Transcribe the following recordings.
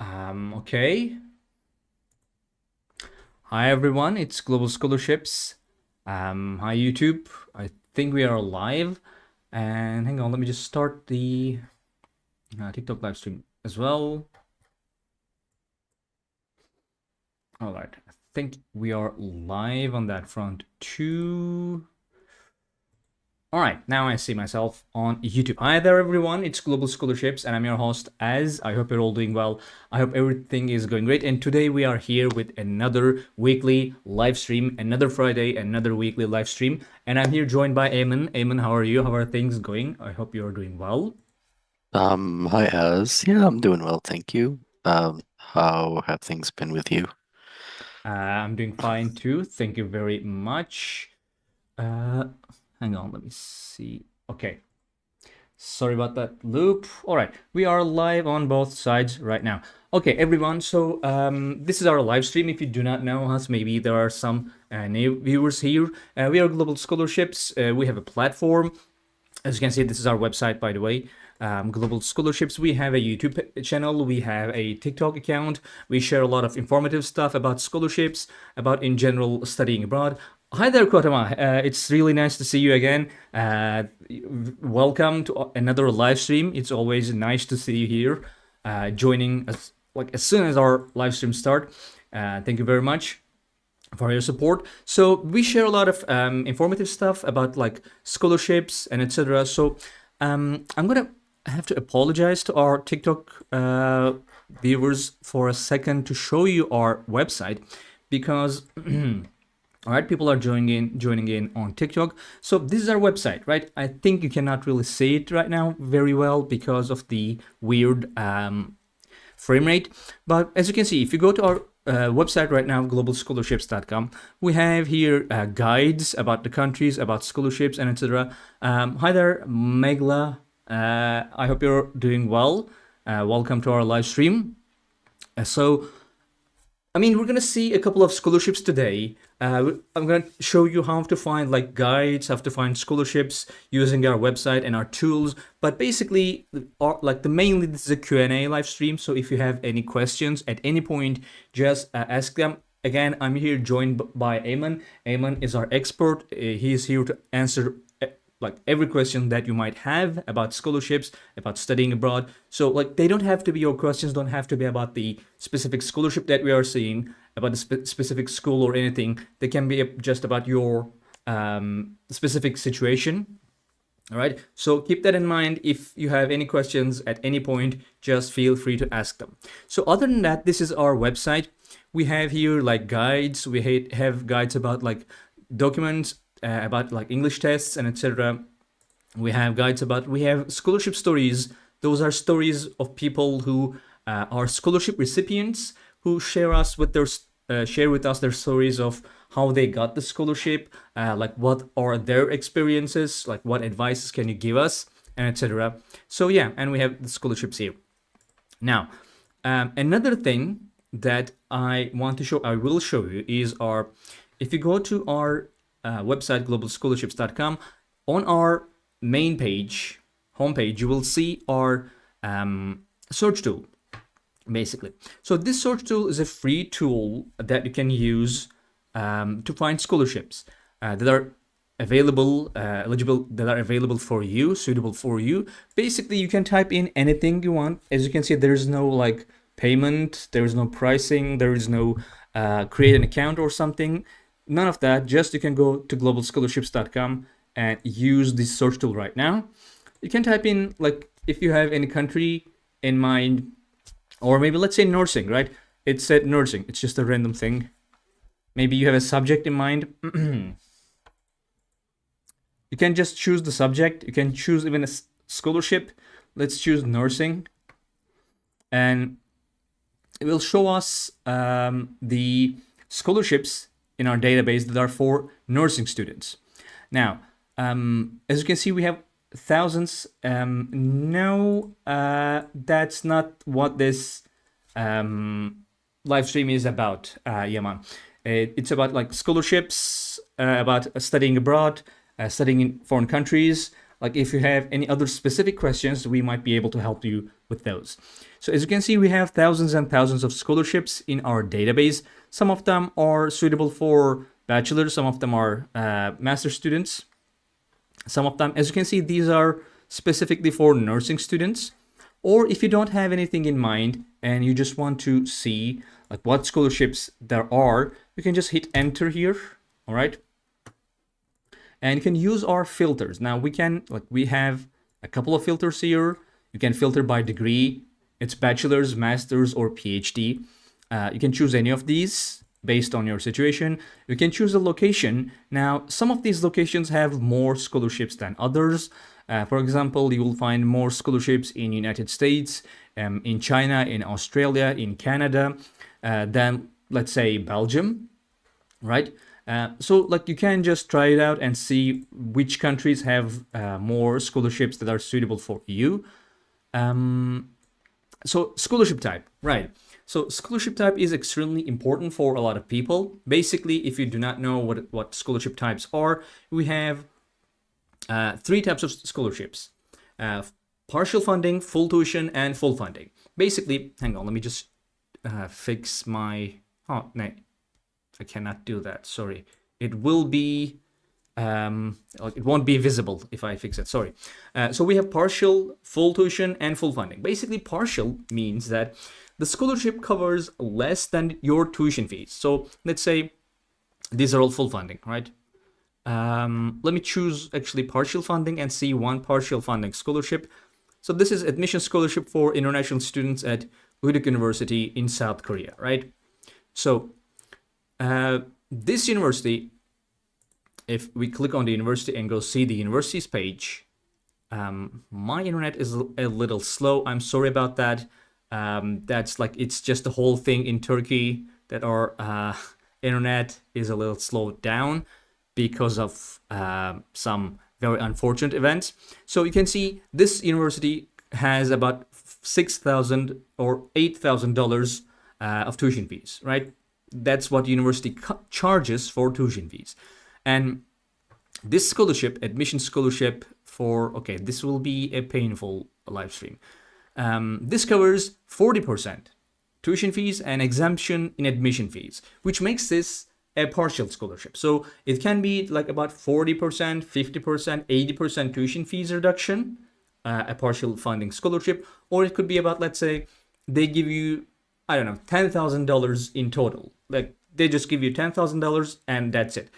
Okay. Hi everyone, it's Global Scholarships. Hi YouTube. I think we are live. And hang on, let me just start the TikTok live stream as well. All right, I think we are live on that front too. All right, now I see myself on YouTube. Hi there, everyone. It's Global Scholarships, and I'm your host, Az. I hope you're all doing well. I hope everything is going great. And today we are here with another weekly live stream, another Friday, another weekly live stream. And I'm here joined by Eamon. Eamon, how are you? How are things going? I hope you're doing well. Hi, Az. Yeah, I'm doing well, thank you. How have things been with you? I'm doing fine too. Thank you very much. Uh, Hang on, let me see. Okay. Sorry about that loop. All right, we are live on both sides right now. Okay, everyone. So this is our live stream. If you do not know us, maybe there are some new viewers here. We are Global Scholarships. We have a platform. As you can see, this is our website, by the way. Global Scholarships. We have a YouTube channel. We have a TikTok account. We share a lot of informative stuff about scholarships, about in general studying abroad. Hi there, Kotama. It's really nice to see you again. Welcome to another live stream. It's always nice to see you here, joining us like as soon as our live stream start. Thank you very much for your support. So we share a lot of informative stuff about like scholarships and etc. So I'm gonna have to apologize to our TikTok viewers for a second to show you our website because all right, people are joining in on TikTok. So this is our website, right? I think you cannot really see it right now very well because of the weird frame rate. But as you can see, if you go to our website right now, globalscholarships.com, we have here guides about the countries, about scholarships, and etc. Hi there, Megla. I hope you're doing well. Welcome to our live stream. I mean, we're gonna see a couple of scholarships today. I'm gonna show you how to find like guides, how to find scholarships using our website and our tools. But basically, like the mainly this is a Q&A live stream. So if you have any questions at any point, just ask them. Again, I'm here joined by Eamon. Eamon is our expert. He is here to answer like every question that you might have about scholarships, about studying abroad. So like they don't have to be, your questions don't have to be about the specific scholarship that we are seeing, about the specific school or anything. They can be just about your specific situation. All right. So keep that in mind. If you have any questions at any point, just feel free to ask them. So other than that, this is our website. We have here like guides. We have guides about like documents, about like English tests and etc. We have we have scholarship stories. Those are stories of people who are scholarship recipients who share with us their stories of how they got the scholarship, like what are their experiences, like what advices can you give us, and etc. So yeah, and we have the scholarships here. Now, another thing that I will show you is if you go to our website globalscholarships.com, on our main page, homepage, you will see our search tool, basically. So this search tool is a free tool that you can use to find scholarships that are available for you, suitable for you. Basically, you can type in anything you want. As you can see, there's no like payment, there is no pricing, there is no create an account or something. None of that. Just you can go to globalscholarships.com and use this search tool right now. You can type in like if you have any country in mind, or maybe let's say nursing, right? It said nursing. It's just a random thing. Maybe you have a subject in mind. You can just choose the subject. You can choose even a scholarship. Let's choose nursing, and it will show us the scholarships in our database that are for nursing students. Now, as you can see, we have thousands. No, that's not what this live stream is about, Yaman. It's about like scholarships, about studying abroad, studying in foreign countries. Like if you have any other specific questions, we might be able to help you with those. So as you can see, we have thousands and thousands of scholarships in our database. Some of them are suitable for bachelors, some of them are master students. Some of them, as you can see, these are specifically for nursing students. Or if you don't have anything in mind and you just want to see like what scholarships there are, you can just hit enter here. All right. And you can use our filters. Now we have a couple of filters here. You can filter by degree. It's bachelor's, master's, or PhD. You can choose any of these based on your situation. You can choose a location. Now, some of these locations have more scholarships than others. For example, you will find more scholarships in United States, in China, in Australia, in Canada, than let's say Belgium, right? So like you can just try it out and see which countries have more scholarships that are suitable for you. So scholarship type, right? So scholarship type is extremely important for a lot of people. Basically, if you do not know what scholarship types are, we have three types of scholarships: partial funding, full tuition, and full funding. Basically, hang on, let me just fix my. Oh no, I cannot do that. Sorry, it will be. It won't be visible if I fix it. Sorry. So we have partial, full tuition, and full funding. Basically, partial means that the scholarship covers less than your tuition fees. So let's say these are all full funding, right? Let me choose actually partial funding and see one partial funding scholarship. So this is admission scholarship for international students at Uduk University in South Korea, right? So this university, if we click on the university and go see the university's page, my internet is a little slow. I'm sorry about that. That's like, it's just the whole thing in Turkey that our internet is a little slowed down because of some very unfortunate events. So you can see this university has about $6,000 or $8,000 of tuition fees, right? That's what university charges for tuition fees. And this scholarship, admission scholarship for, okay, this will be a painful live stream. This covers 40% tuition fees and exemption in admission fees, which makes this a partial scholarship. So it can be like about 40%, 50%, 80% tuition fees reduction, a partial funding scholarship, or it could be about, let's say, they give you, I don't know, $10,000 in total. Like they just give you $10,000 and that's it.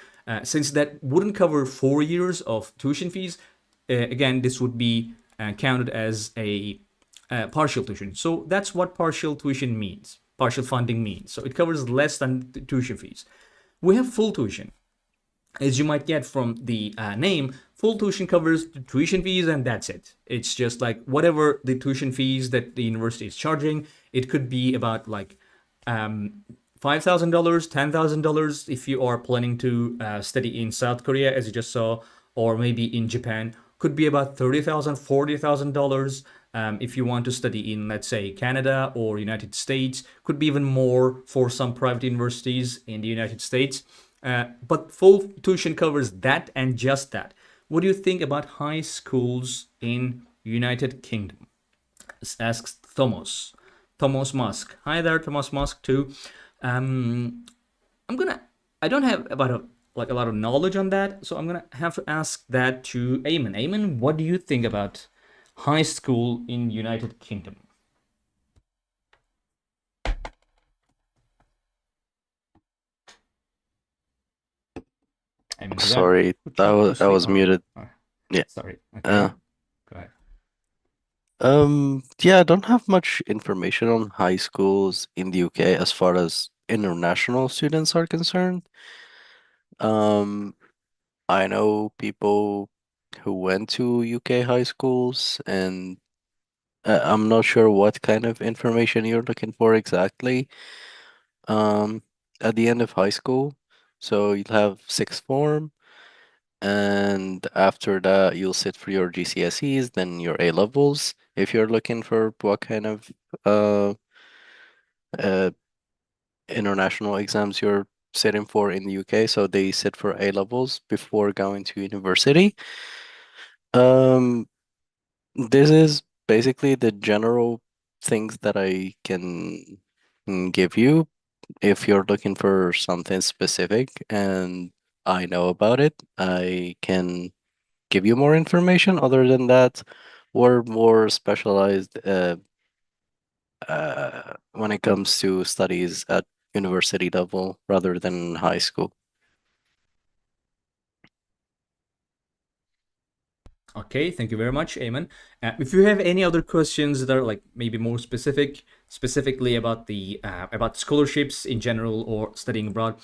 Since that wouldn't cover 4 years of tuition fees, again, this would be counted as a partial tuition. So that's what partial tuition means, partial funding means. So it covers less than the tuition fees. We have full tuition. As you might get from the name, full tuition covers the tuition fees and that's it. It's just like whatever the tuition fees that the university is charging. It could be about like $5,000, $10,000 if you are planning to study in South Korea, as you just saw, or maybe in Japan. Could be about $30,000, $40,000 if you want to study in, let's say, Canada or United States. Could be even more for some private universities in the United States. But full tuition covers that and just that. What do you think about high schools in United Kingdom? Asks Thomas. Thomas Musk. Hi there, Thomas Musk too. I don't have about a lot of knowledge on that, so I'm gonna have to ask that to Eamon. Eamon, what do you think about high school in United Kingdom? Eamon, Sorry, would you like to I speak? was Oh, muted. oh, Yeah. sorry. Okay, Uh, go ahead. yeah, I don't have much information on high schools in the UK as far as international students are concerned. Um, I know people who went to UK high schools, and I'm not sure what kind of information you're looking for exactly. Um, at the end of high school, so you'll have sixth form, and after that, you'll sit for your GCSEs, then your A levels. If you're looking for what kind of uh, uh, international exams you're sitting for in the UK, so they sit for A levels before going to university. Um, this is basically the general things that I can give you. If you're looking for something specific and I know about it, I can give you more information. Other than that, we're more specialized when it comes to studies at university level rather than high school. Okay, thank you very much, Eamon. If you have any other questions that are like maybe more specifically about the about scholarships in general or studying abroad,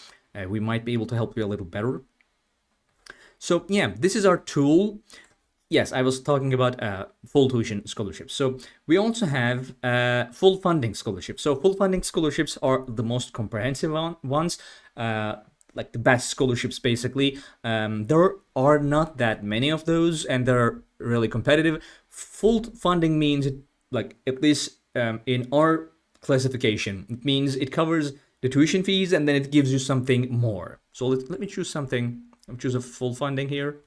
we might be able to help you a little better. So yeah, this is our tool. Yes, I was talking about full tuition scholarships. So we also have full funding scholarships. So full funding scholarships are the most comprehensive ones, like the best scholarships, basically. There are not that many of those, and they're really competitive. Full funding means, like at least in our classification, it means it covers the tuition fees and then it gives you something more. So let me choose something. Let me choose a full funding here.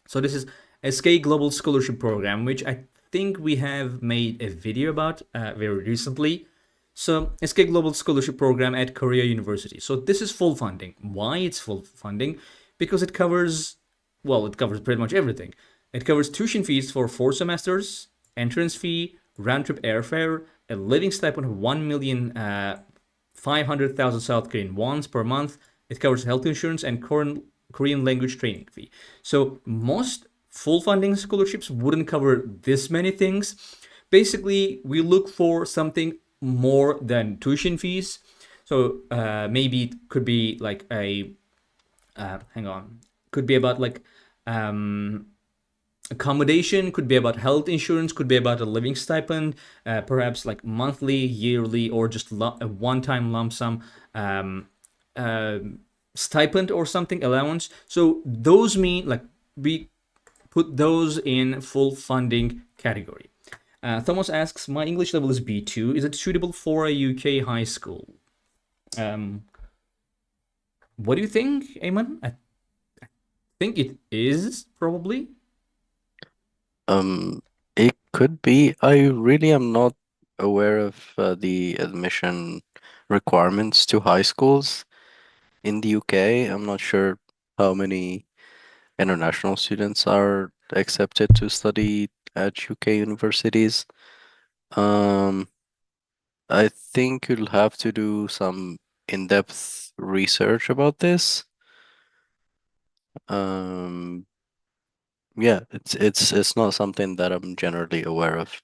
So this is SK Global Scholarship Program, which I think we have made a video about very recently. So SK Global Scholarship Program at Korea University. So this is full funding. Why it's full funding? Because it covers, well, it covers pretty much everything. It covers tuition fees for 4 semesters, entrance fee, round-trip airfare, a living stipend of 1,500,000 South Korean wons per month. It covers health insurance and Korean language training fee. So most full funding scholarships wouldn't cover this many things. Basically, we look for something more than tuition fees. So maybe it could be like a hang on, could be about like accommodation, could be about health insurance, could be about a living stipend, perhaps like monthly, yearly, or just a one-time lump sum uh, stipend or something, allowance. So those mean like we put those in full funding category. Thomas asks, my English level is B2. Is it suitable for a UK high school? Um, what do you think, Eamon? I think it is probably. Um, it could be. I really am not aware of the admission requirements to high schools in the UK. I'm not sure how many international students are accepted to study at UK universities. Um, I think you'll have to do some in-depth research about this. Um, yeah, it's not something that I'm generally aware of.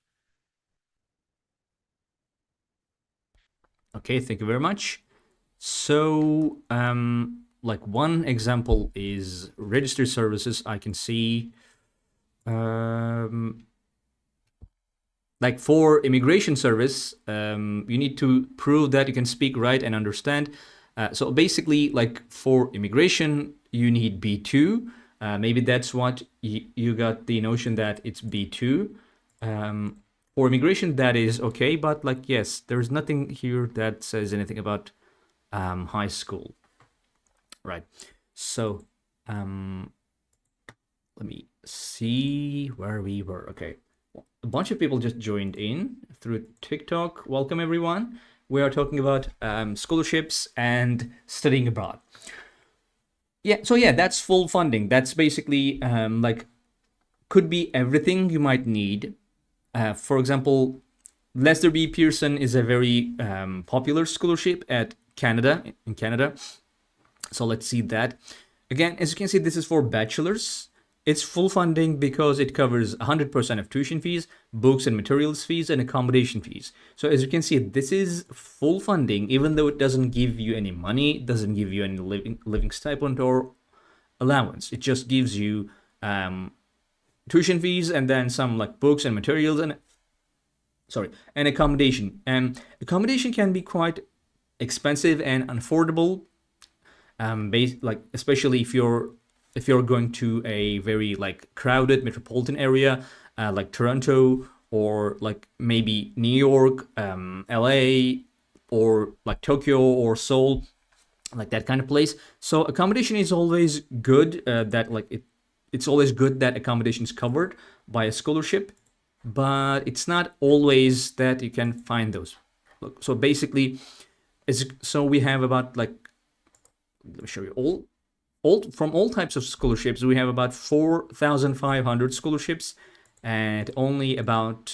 Okay, thank you very much. So, like one example is registry services. I can see, um, like for immigration service, you need to prove that you can speak, write, and understand. So basically, like for immigration, you need B2. Maybe that's what you got the notion that it's B2. For immigration, that is okay, but like yes, there's nothing here that says anything about high school, right? So um, let me see where we were. Okay, a bunch of people just joined in through TikTok. Welcome everyone. We are talking about scholarships and studying abroad. Yeah, so yeah, that's full funding. That's basically like could be everything you might need. For example, Lester B. Pearson is a very popular scholarship at Canada in Canada. So let's see that. Again, as you can see, this is for bachelors. It's full funding because it covers 100% of tuition fees, books and materials fees, and accommodation fees. So as you can see, this is full funding, even though it doesn't give you any money, it doesn't give you any living stipend or allowance. It just gives you tuition fees and then some like books and materials and and accommodation. And accommodation can be quite expensive and unaffordable, like especially if you're going to a very like crowded metropolitan area like Toronto or like maybe New York, LA, or like Tokyo or Seoul, like that kind of place. So accommodation is always good. That like it's always good that accommodation is covered by a scholarship, but it's not always that you can find those. Look, so basically, so we have about like, let me show you all types of scholarships. We have about 4,500 scholarships, and only about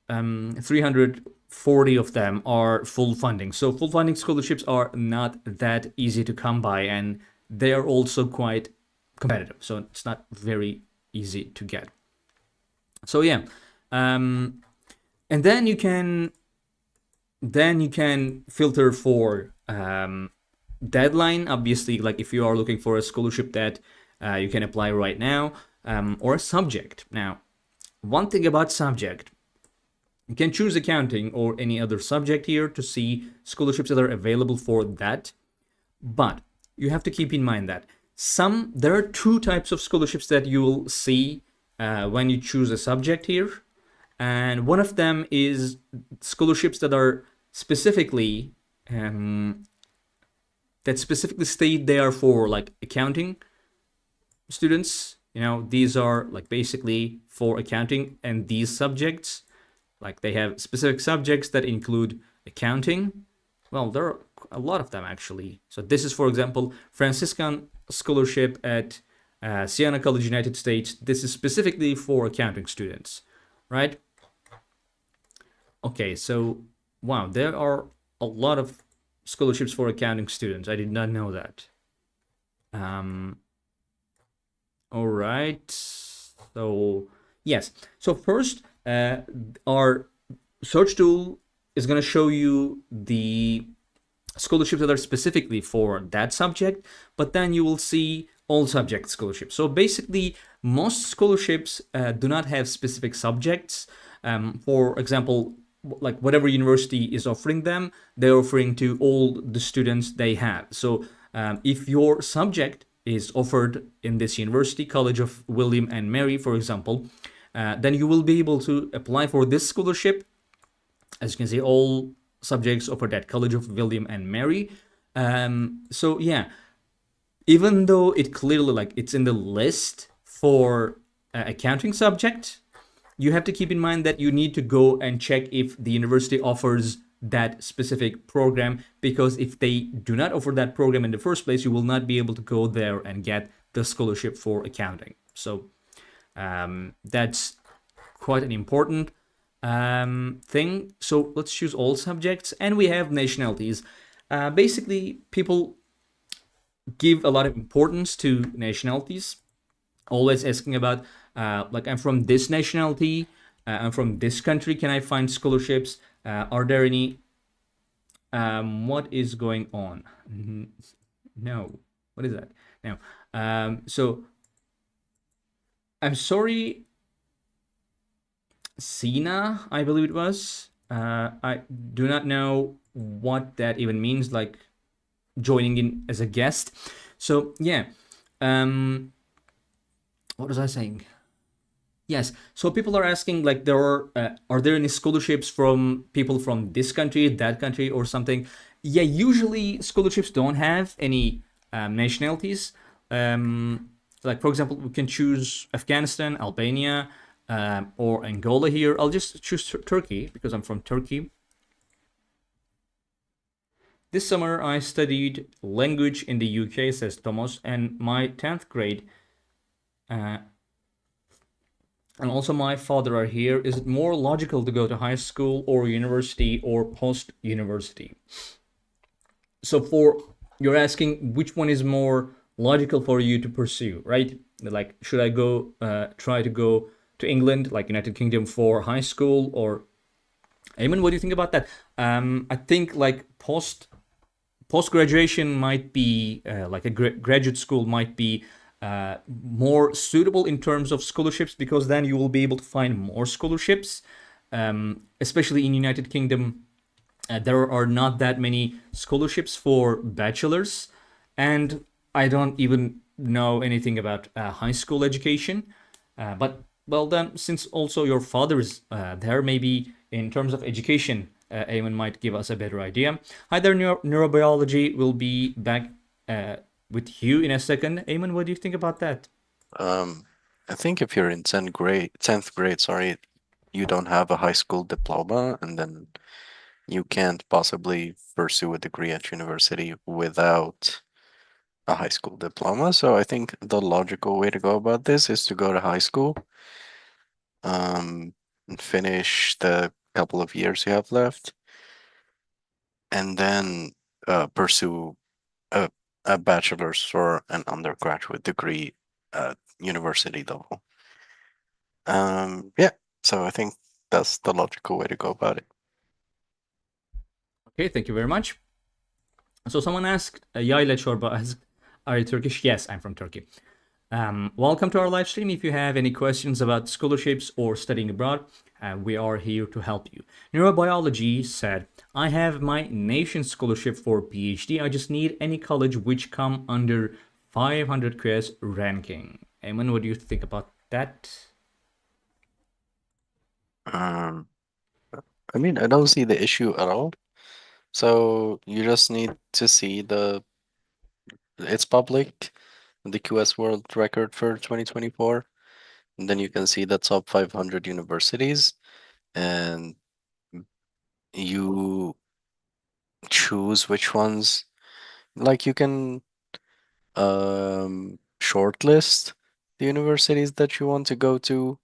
340 of them are full funding. So full funding scholarships are not that easy to come by, and they are also quite competitive. So it's not very easy to get. So yeah, and then you can filter for deadline. Obviously, like if you are looking for a scholarship that you can apply right now, or a subject. Now, one thing about subject, you can choose accounting or any other subject here to see scholarships that are available for that. But you have to keep in mind that there are two types of scholarships that you will see when you choose a subject here. And one of them is scholarships that are specifically state they are for like accounting students. You know, these are like basically for accounting, and these subjects, like they have specific subjects that include accounting. Well, there are a lot of them actually. So this is, for example, Franciscan scholarship at Siena College, United States. This is specifically for accounting students, right? Okay, so wow, there are a lot of scholarships for accounting students. I did not know that. All right. So yes. So first, our search tool is going to show you the scholarships that are specifically for that subject, but then you will see all subject scholarships. So basically, most scholarships do not have specific subjects. For example, like whatever university is offering them, they're offering to all the students they have. So if your subject is offered in this university, College of William and Mary, for example, then you will be able to apply for this scholarship. As you can see, all subjects offered at College of William and Mary. So yeah, even though it clearly like it's in the list for accounting subject, you have to keep in mind that you need to go and check if the university offers that specific program, because if they do not offer that program in the first place, you will not be able to go there and get the scholarship for accounting. So that's quite an important thing. So let's choose all subjects, and we have nationalities. Basically, people give a lot of importance to nationalities, always asking about like, I'm from this nationality, I'm from this country, can I find scholarships? Are there any what is going on? No, what is that? No. So I'm sorry, Sina, I believe it was. I do not know what that even means, like joining in as a guest. So yeah, what was I saying? Yes, so people are asking like, are there any scholarships from people from this country, that country, or something? Yeah, usually scholarships don't have any nationalities. Like for example, we can choose Afghanistan, Albania, or Angola here. I'll just choose Turkey because I'm from Turkey. This summer I studied language in the UK, says Thomas, and my 10th grade and also my father are here. Is it more logical to go to high school or university or post-university? So you're asking which one is more logical for you to pursue, right? Like, should I go try to go to England, like United Kingdom, for high school? Or Eamon, what do you think about that? I think like post-graduation might be like a graduate school might be more suitable in terms of scholarships, because then you will be able to find more scholarships, especially in United Kingdom. There are not that many scholarships for bachelors, and I don't even know anything about high school education. But well, then since also your father is there, maybe in terms of education, Eamon might give us a better idea. Hi there, neurobiology will be back with you in a second. Eamon, what do you think about that? Um, I think if you're in 10th grade, sorry, you don't have a high school diploma, and then you can't possibly pursue a degree at university without a high school diploma. So I think the logical way to go about this is to go to high school, and finish the couple of years you have left, and then pursue a, a bachelor's or an undergraduate degree at university level. Yeah, so I think that's the logical way to go about it. Okay, thank you very much. So someone asked, Yayla Chorba asked, are you Turkish? Yes, I'm from Turkey. Welcome to our live stream. If you have any questions about scholarships or studying abroad, we are here to help you. Neurobiology said, I have my nation scholarship for PhD. I just need any college which come under 500 QS ranking. Eamon, what do you think about that? Um, I mean, I don't see the issue at all. So you just need to see it's public, the QS World Record for 2024, and then you can see the top 500 universities, and you choose which ones. Like you can shortlist the universities that you want to go to,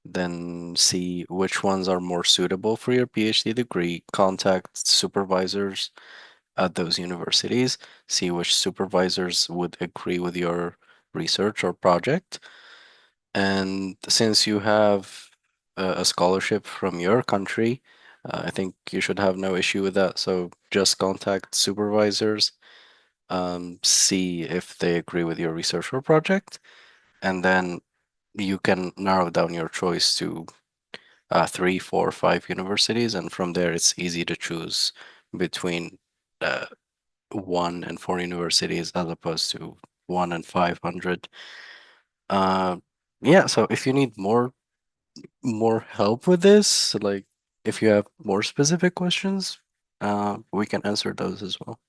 then see which ones are more suitable for your PhD degree, contact supervisors at those universities, see which supervisors would agree with your research or project. And since you have a scholarship from your country, I think you should have no issue with that. So just contact supervisors, see if they agree with your research or project, and then you can narrow down your choice to three, four, five universities, and from there it's easy to choose between uh, one and four universities as opposed to one and 500. Uh, yeah, so if you need more help with this, like if you have more specific questions, we can answer those as well.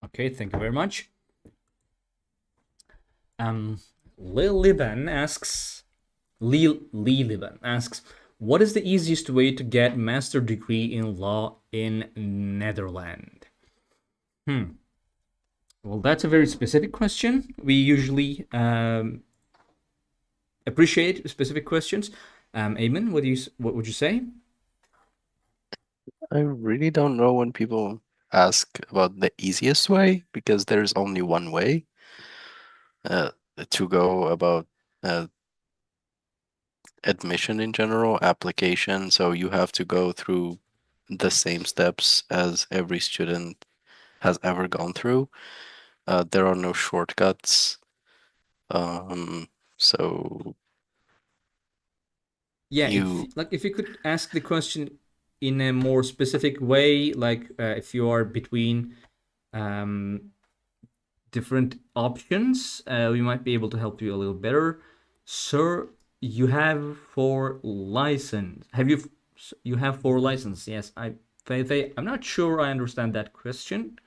Okay, thank you very much. Um, Lil Liban asks, Lee Liban asks, what is the easiest way to get master degree in law in Netherlands? Well, that's a very specific question. We usually appreciate specific questions. Eamon, what would you say? I really don't know when people ask about the easiest way because there's only one way uh, to go about uh, admission in general, application. So you have to go through the same steps as every student has ever gone through. There are no shortcuts. Um, so Yeah, you, if you could ask the question in a more specific way, like if you are between um, different options, we might be able to help you a little better. Sir, you have four license. You have four license? Yes, I'm not sure I understand that question.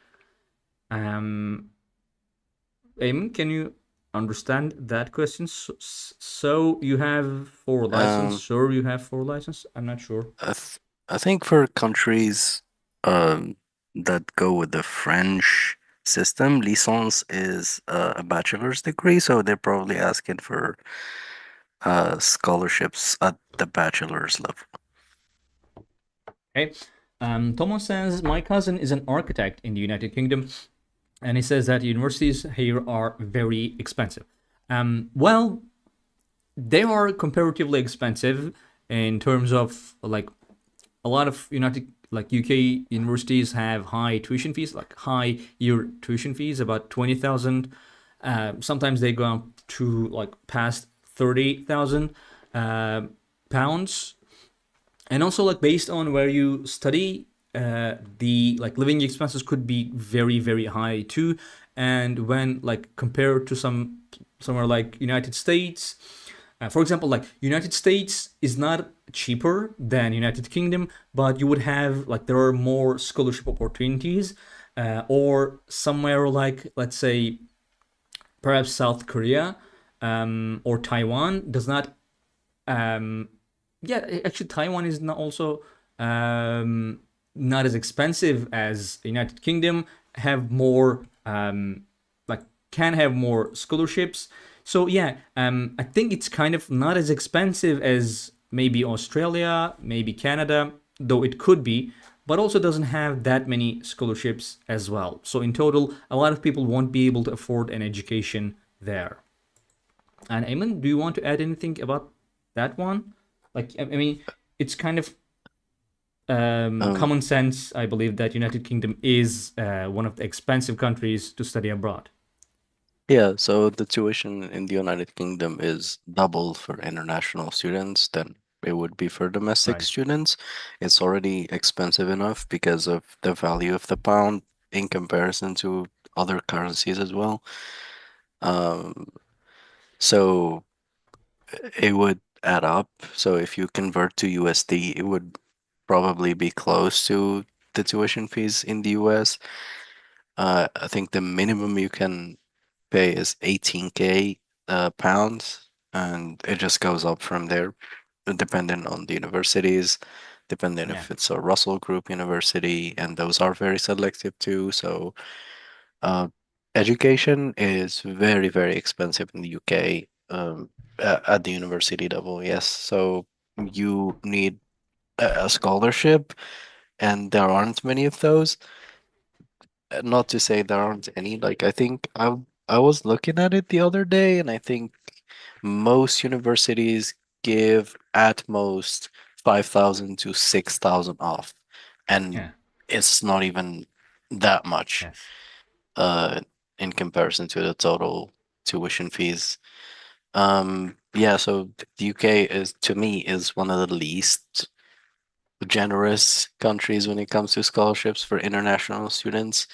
Um, Eamon, can you understand that question? So you have four license. um, Sir, you have four license. I'm not sure. I, th I think for countries that go with the French system, licence is a bachelor's degree, so they're probably asking for scholarships at the bachelor's level. Okay. Thomas says, my cousin is an architect in the United Kingdom, and he says that universities here are very expensive. Well, they are comparatively expensive in terms of like a lot of UK universities have high tuition fees, like high year tuition fees, about 20,000. Sometimes they go up to like past 30,000 pounds, and also like based on where you study, the like living expenses could be very high too. And when like compared to somewhere like United States, for example, like United States is not cheaper than United Kingdom, but you would have like there are more scholarship opportunities. or somewhere like, let's say, perhaps South Korea, or Taiwan does not. Um, yeah, actually, Taiwan is not also um, not as expensive as the United Kingdom. Have more like can have more scholarships. So yeah, I think it's kind of not as expensive as maybe Australia, maybe Canada, though it could be, but also doesn't have that many scholarships as well. So in total, a lot of people won't be able to afford an education there. And Eamon, do you want to add anything about that one? Like, I mean, it's kind of Um, common sense, I believe, that United Kingdom is one of the expensive countries to study abroad. yeah, so the tuition in the United Kingdom is double for international students than it would be for domestic Right. students. It's already expensive enough because of the value of the pound in comparison to other currencies as well. Um, so it would add up. So if you convert to USD, it would probably be close to the tuition fees in the US. I think the minimum you can pay is 18K pounds, and it just goes up from there, depending on the universities, depending Yeah. if it's a Russell Group university, and those are very selective too. So, uh, education is very, very expensive in the UK, at the university level, yes. So you need a scholarship, and there aren't many of those. Not to say there aren't any. Like I think I was looking at it the other day, and I think most universities give at most 5,000 to 6,000 off, and Yeah. it's not even that much Yes. uh in comparison to the total tuition fees. Yeah, so the UK is to me is one of the least generous countries when it comes to scholarships for international students.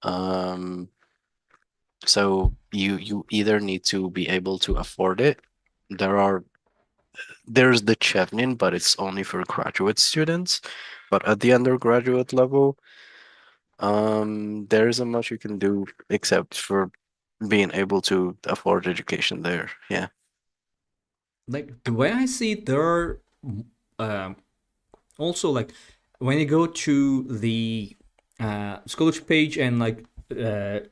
Um, So you either need to be able to afford it. There are there's the Chevening, but it's only for graduate students. But at the undergraduate level, there isn't much you can do except for being able to afford education there. Yeah. Like the way I see it, there are um, also like when you go to the scholarship page and like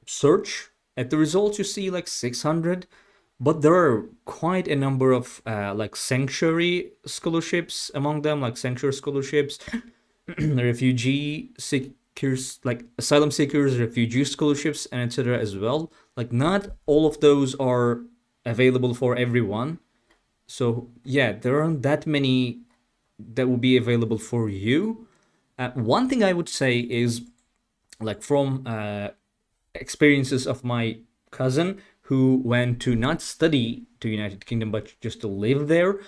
search at the results, you see like 600, but there are quite a number of like sanctuary scholarships among them, like sanctuary scholarships, refugee seekers, like asylum seekers, refugee scholarships, and etc. as well. Like not all of those are available for everyone. So yeah, there aren't that many that will be available for you. One thing I would say is like from experiences of my cousin who went to not study to United Kingdom but just to live there.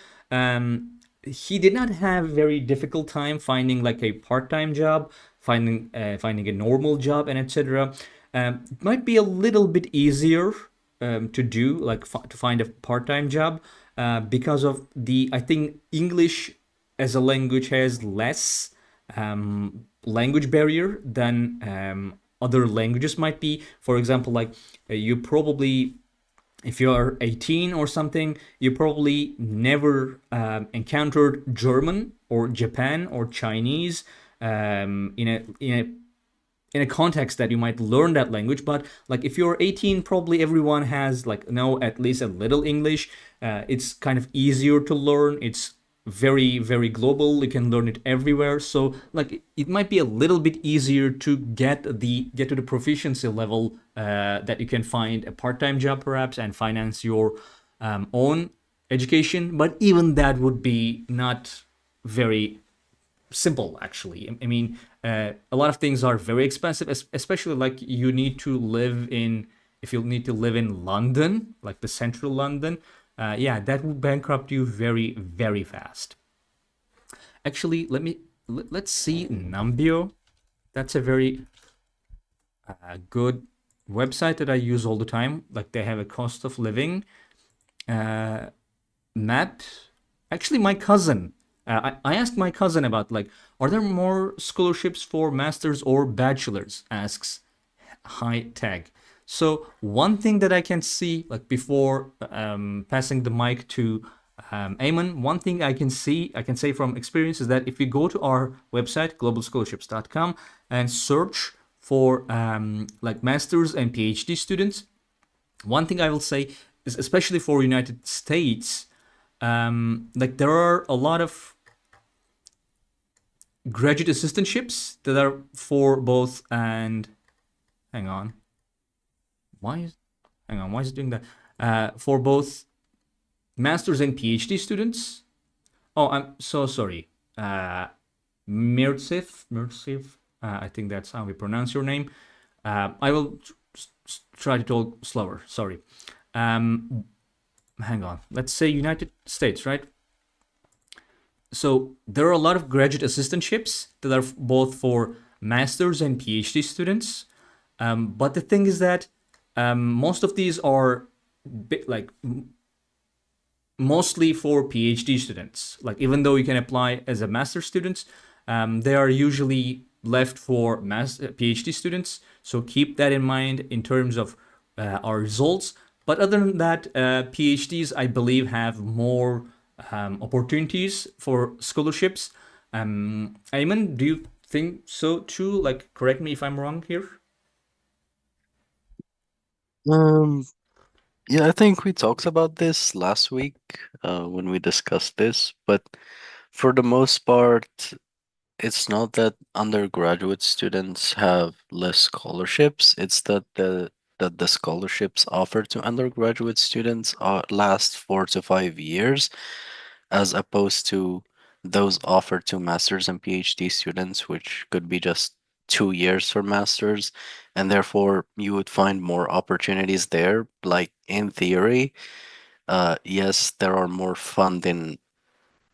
He did not have very difficult time finding like a part-time job, finding a normal job, and etc. It might be a little bit easier to do, like to find a part-time job, because of the I think English as a language has less language barrier than other languages might be. For example, like you probably, if you are 18 or something, you probably never encountered German or Japan or Chinese in a context that you might learn that language. But like if you're 18, probably everyone has like know at least a little English. It's kind of easier to learn. It's very global. You can learn it everywhere. So like it might be a little bit easier to get to the proficiency level that you can find a part-time job perhaps and finance your own education. But even that would be not very simple actually. I mean, a lot of things are very expensive, especially like you need to live in, if you need to live in London, like the central London. Yeah, that would bankrupt you very fast. Actually, let's see Numbeo. That's a very good website that I use all the time. Like they have a cost of living map. Actually, my cousin I asked my cousin about like, are there more scholarships for masters or bachelors? Asks high tech. So one thing that I can see, like before passing the mic to Ayman, one thing I can say from experience is that if you go to our website, globalscholarships.com, and search for like masters and PhD students, one thing I will say is, especially for United States, like there are a lot of graduate assistantships that are for both and hang on why is hang on why is it doing that for both masters and PhD students. Oh, I'm so sorry. Mirsif, I think that's how we pronounce your name. I will try to talk slower. Sorry. Um, Hang on. Let's say United States, right? So there are a lot of graduate assistantships that are both for masters and PhD students. But the thing is that most of these are like mostly for PhD students. Like even though you can apply as a master students, they are usually left for PhD students. So keep that in mind in terms of our results. But other than that, PhDs I believe have more opportunities for scholarships. Ayman, do you think so too? Like, correct me if I'm wrong here. Um, yeah, I think we talked about this last week when we discussed this, but for the most part, it's not that undergraduate students have less scholarships. It's that the scholarships offered to undergraduate students last 4 to 5 years, as opposed to those offered to masters and PhD students, which could be just 2 years for masters, and therefore you would find more opportunities there. Like in theory, yes, there are more funding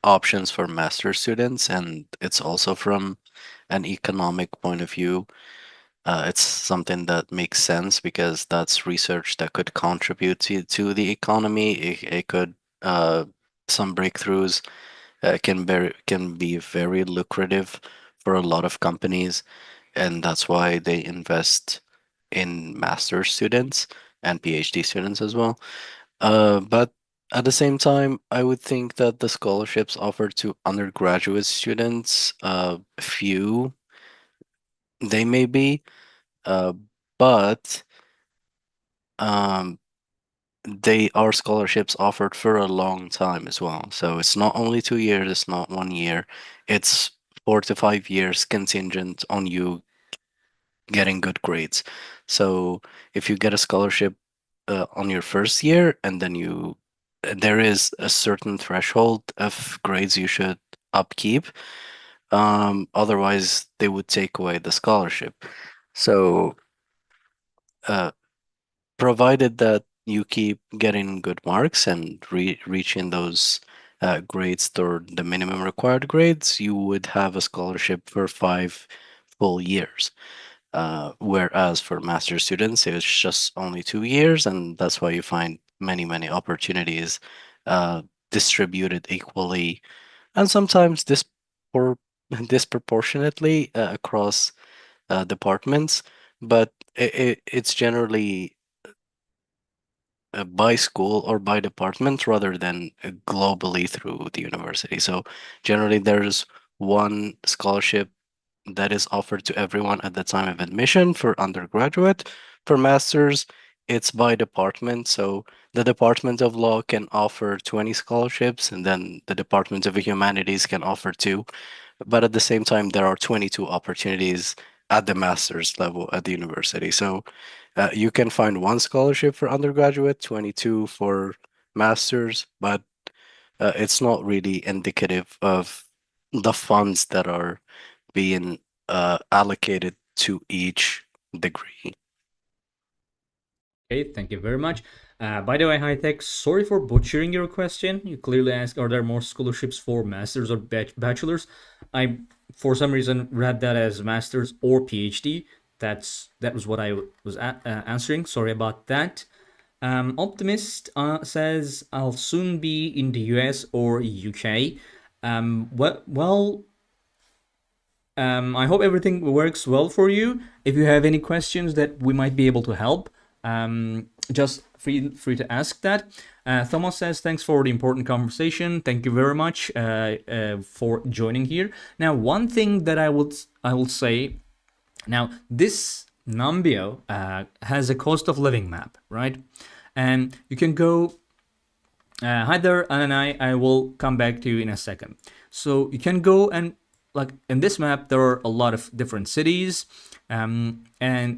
options for master students, and it's also from an economic point of view. It's something that makes sense because that's research that could contribute to the economy. It could some breakthroughs can be very lucrative for a lot of companies, and that's why they invest in master students and PhD students as well. But at the same time, I would think that the scholarships offered to undergraduate students, few they may be, uh, but um, they are scholarships offered for a long time as well. So it's not only 2 years, it's not 1 year, it's 4 to 5 years contingent on you getting good grades. So if you get a scholarship on your first year and then there is a certain threshold of grades you should upkeep. Otherwise, they would take away the scholarship. So, uh, provided that you keep getting good marks and reaching those grades toward the minimum required grades, you would have a scholarship for 5 full years. Whereas for master students, it's just only 2 years, and that's why you find many opportunities uh, distributed equally and sometimes disproportionately across departments. But it's generally by school or by department rather than globally through the university. So generally, there's one scholarship that is offered to everyone at the time of admission for undergraduate. For masters, it's by department. So the Department of Law can offer 20 scholarships, and then the Department of Humanities can offer two. But at the same time, there are 22 opportunities at the master's level at the university. So you can find one scholarship for undergraduate, 22 for masters, but it's not really indicative of the funds that are being allocated to each degree. Okay, thank you very much. By the way, High Tech, sorry for butchering your question. You clearly asked, are there more scholarships for masters or bachelors? I, for some reason, read that as masters or PhD. That was what I was answering. Sorry about that. Optimist says I'll soon be in the US or UK. Well, I hope everything works well for you. If you have any questions that we might be able to help, just feel free to ask that. Thomas says, thanks for the important conversation. Thank you very much for joining here. Now, one thing that I will say, now this Nambio has a cost of living map, right? And you can go hi there, Anna and I will come back to you in a second. So you can go and like in this map, there are a lot of different cities, and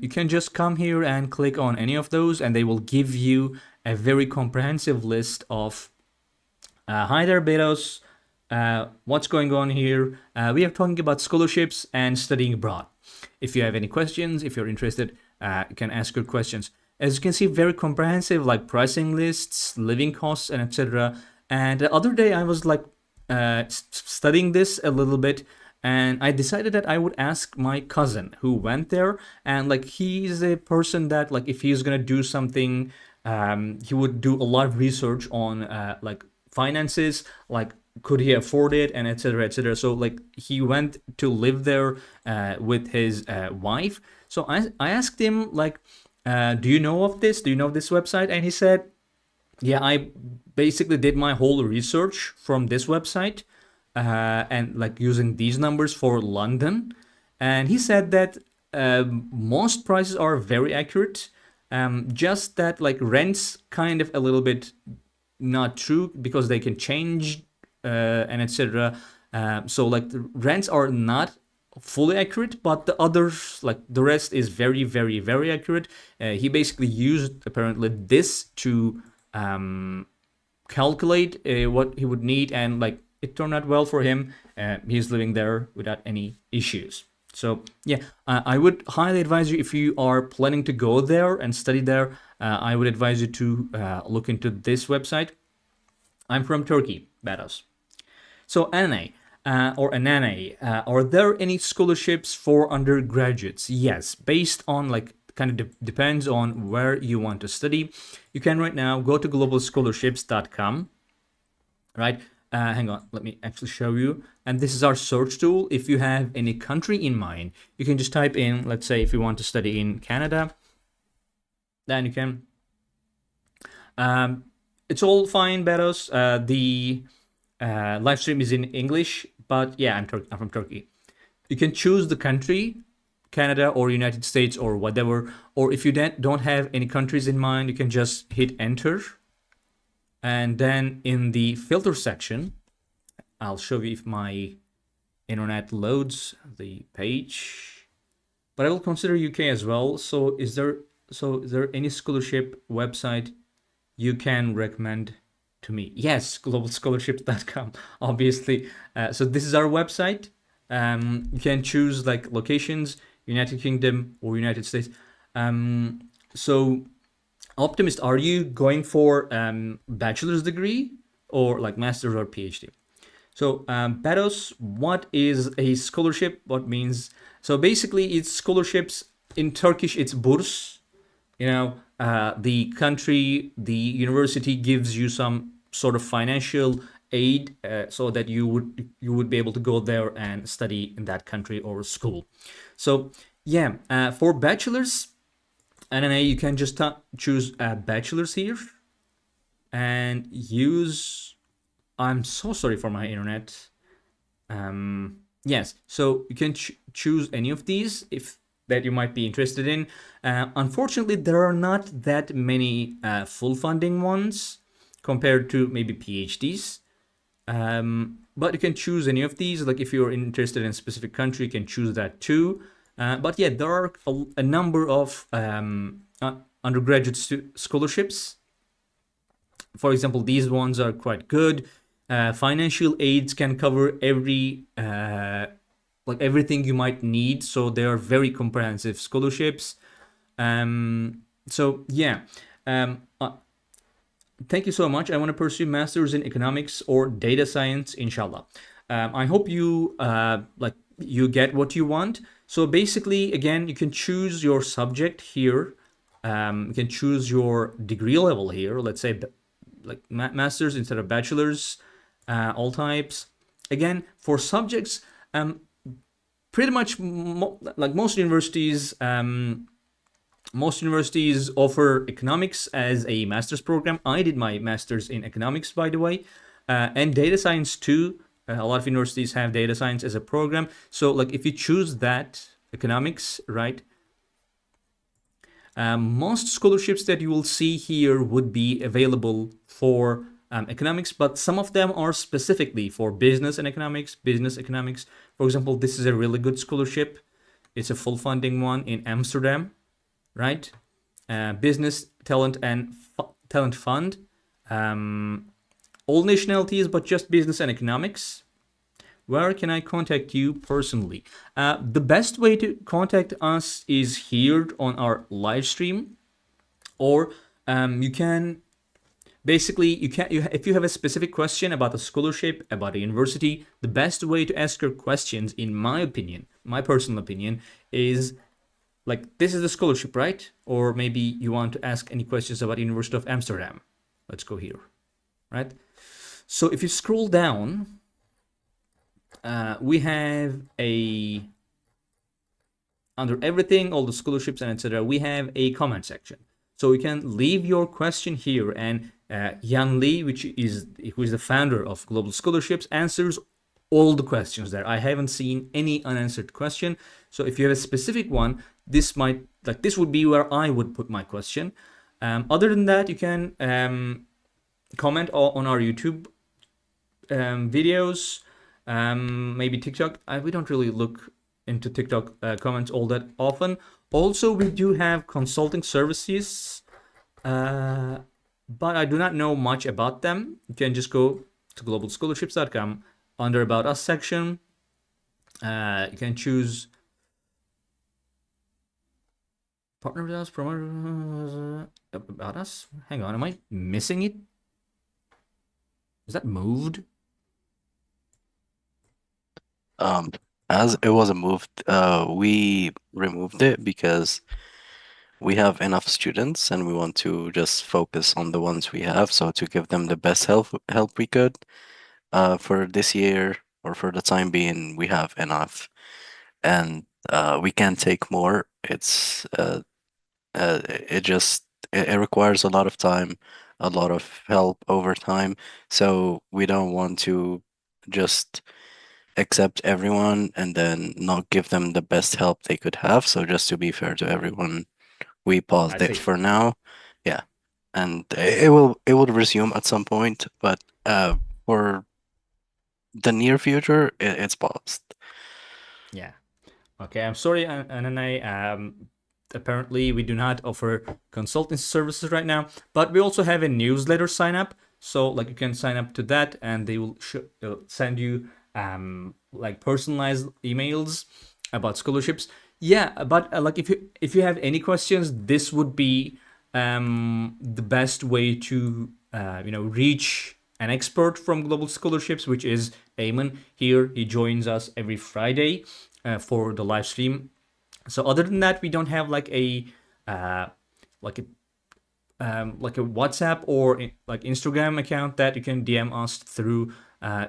you can just come here and click on any of those, and they will give you a very comprehensive list of hi there, Betos. What's going on here? We are talking about scholarships and studying abroad. If you have any questions, if you're interested, you can ask your questions. As you can see, very comprehensive, like pricing lists, living costs, and etc. And the other day, I was like studying this a little bit, and I decided that I would ask my cousin who went there, and like he's a person that like if he's gonna do something, he would do a lot of research on like finances, like could he afford it, and etc etc. So like he went to live there with his wife. So I asked him like, do you know of this? Do you know of this website? And he said, yeah, I basically did my whole research from this website and like using these numbers for London. And he said that most prices are very accurate. Just that like rents kind of a little bit not true because they can change and etc. So like the rents are not fully accurate, but the others, like the rest, is very, very, very accurate. He basically used apparently this to calculate what he would need, and like it turned out well for him. He's living there without any issues. So yeah, I would highly advise you, if you are planning to go there and study there, I would advise you to look into this website. I'm from Turkey, Bados. So Anane, or Anane, are there any scholarships for undergraduates? Yes, based on like kind of depends on where you want to study. You can right now go to globalscholarships.com, right? Hang on, let me actually show you. And this is our search tool. If you have any country in mind, you can just type in, let's say if you want to study in Canada, then you can. It's all fine, Betos. The live stream is in English, but yeah, I'm from Turkey. You can choose the country, Canada or United States or whatever. Or if you don't have any countries in mind, you can just hit enter. And then in the filter section, I'll show you if my internet loads the page. But I will consider UK as well. So is there any scholarship website you can recommend to me? Yes, globalscholarships.com, obviously. So this is our website. You can choose like locations, United Kingdom or United States. So Optimist, are you going for bachelor's degree or like master's or PhD? So Betos, what is a scholarship? What means? So basically it's scholarships. In Turkish, it's burs. You know, the country, the university gives you some sort of financial aid so that you would be able to go there and study in that country or school. So yeah, for bachelor's, and then you can just choose bachelor's here and use. I'm so sorry for my internet. Yes, so you can choose any of these if that you might be interested in. Unfortunately, there are not that many full funding ones compared to maybe PhDs. But you can choose any of these. Like if you're interested in a specific country, you can choose that too. But yeah, there are a number of undergraduate scholarships. For example, these ones are quite good. Financial aids can cover like everything you might need. So they are very comprehensive scholarships. So yeah. Thank you so much. I want to pursue masters in economics or data science, inshallah. I hope you you get what you want. So basically, again, you can choose your subject here. You can choose your degree level here. Let's say like masters instead of bachelor's, all types. Again, for subjects, pretty much like most universities offer economics as a master's program. I did my master's in economics, by the way, and data science too. A lot of universities have data science as a program. So like if you choose that economics, right, most scholarships that you will see here would be available for economics, but some of them are specifically for business and economics, business economics. For example, this is a really good scholarship. It's a full funding one in Amsterdam, right? Business talent and talent fund. All nationalities, but just business and economics. Where can I contact you personally? The best way to contact us is here on our live stream, or you can basically if you have a specific question about a scholarship, about a university, the best way to ask your questions, in my opinion, my personal opinion, is like this is the scholarship, right? Or maybe you want to ask any questions about University of Amsterdam. Let's go here, right? So if you scroll down, we have under everything, all the scholarships and etc., we have a comment section. So you can leave your question here, and Yan Lee, who is the founder of Global Scholarships, answers all the questions there. I haven't seen any unanswered question. So if you have a specific one, this would be where I would put my question. Other than that, you can comment on our YouTube videos, maybe TikTok. We don't really look into TikTok comments all that often. Also, we do have consulting services, but I do not know much about them. You can just go to globalscholarships.com. Under About Us section, you can choose partner with us, promote About Us. Hang on, am I missing it? Is that moved? As it wasn't moved, we removed it because we have enough students and we want to just focus on the ones we have. So to give them the best help we could, for this year or for the time being, we have enough, and we can't take more. It requires a lot of time, a lot of help over time. So we don't want to just accept everyone and then not give them the best help they could have. So just to be fair to everyone, we I paused it see. for now. Yeah. And it will resume at some point, but for the near future, it's paused. Yeah. Okay, I'm sorry, Ananay. Apparently, we do not offer consultancy services right now, but we also have a newsletter sign up. So, like, you can sign up to that, and they will send you like personalized emails about scholarships. Yeah, but like if you have any questions, this would be the best way to reach an expert from Global Scholarships, which is Eamon. Here, he joins us every Friday for the live stream. So other than that, we don't have like a like a WhatsApp or like Instagram account that you can DM us through.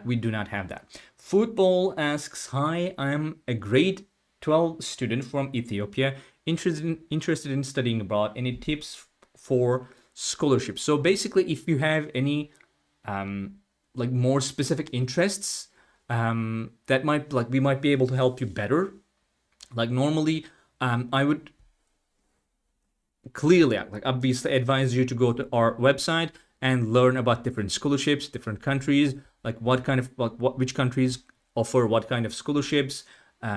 We do not have that. Football asks, "Hi, I'm a grade 12 student from Ethiopia, interested in studying abroad. Any tips for scholarships?" So basically, if you have any like more specific interests, that might we might be able to help you better. Like normally, I would clearly, like obviously, advise you to go to our website and learn about different scholarships, different countries, like which countries offer what kind of scholarships,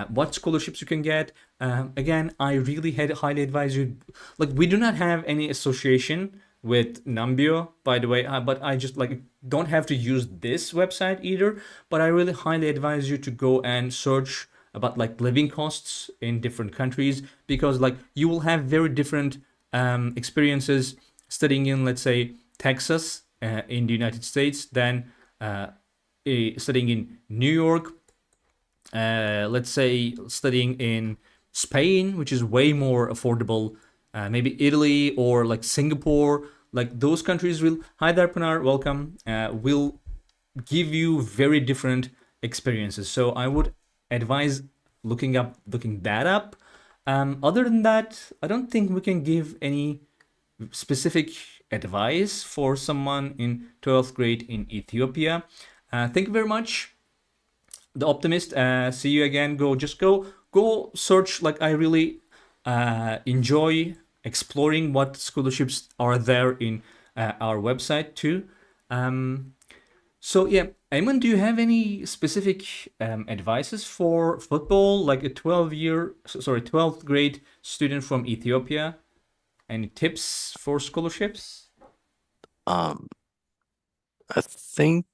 what scholarships you can get. Again, I really highly advise you. Like we do not have any association with Numbeo, by the way, but I just like don't have to use this website either. But I really highly advise you to go and search about like living costs in different countries, because like you will have very different experiences studying in, let's say, Texas in the United States than studying in New York, let's say studying in Spain, which is way more affordable, maybe Italy or like Singapore. Like those countries will, hi there Pinar, welcome, will give you very different experiences. So I would advise looking that up. Other than that, I don't think we can give any specific advice for someone in 12th grade in Ethiopia. Thank you very much, the optimist. See you again. Go search. Like I really enjoy exploring what scholarships are there in our website too. So yeah, Ayman, do you have any specific advices for football, like a 12th grade student from Ethiopia? Any tips for scholarships? Um, I think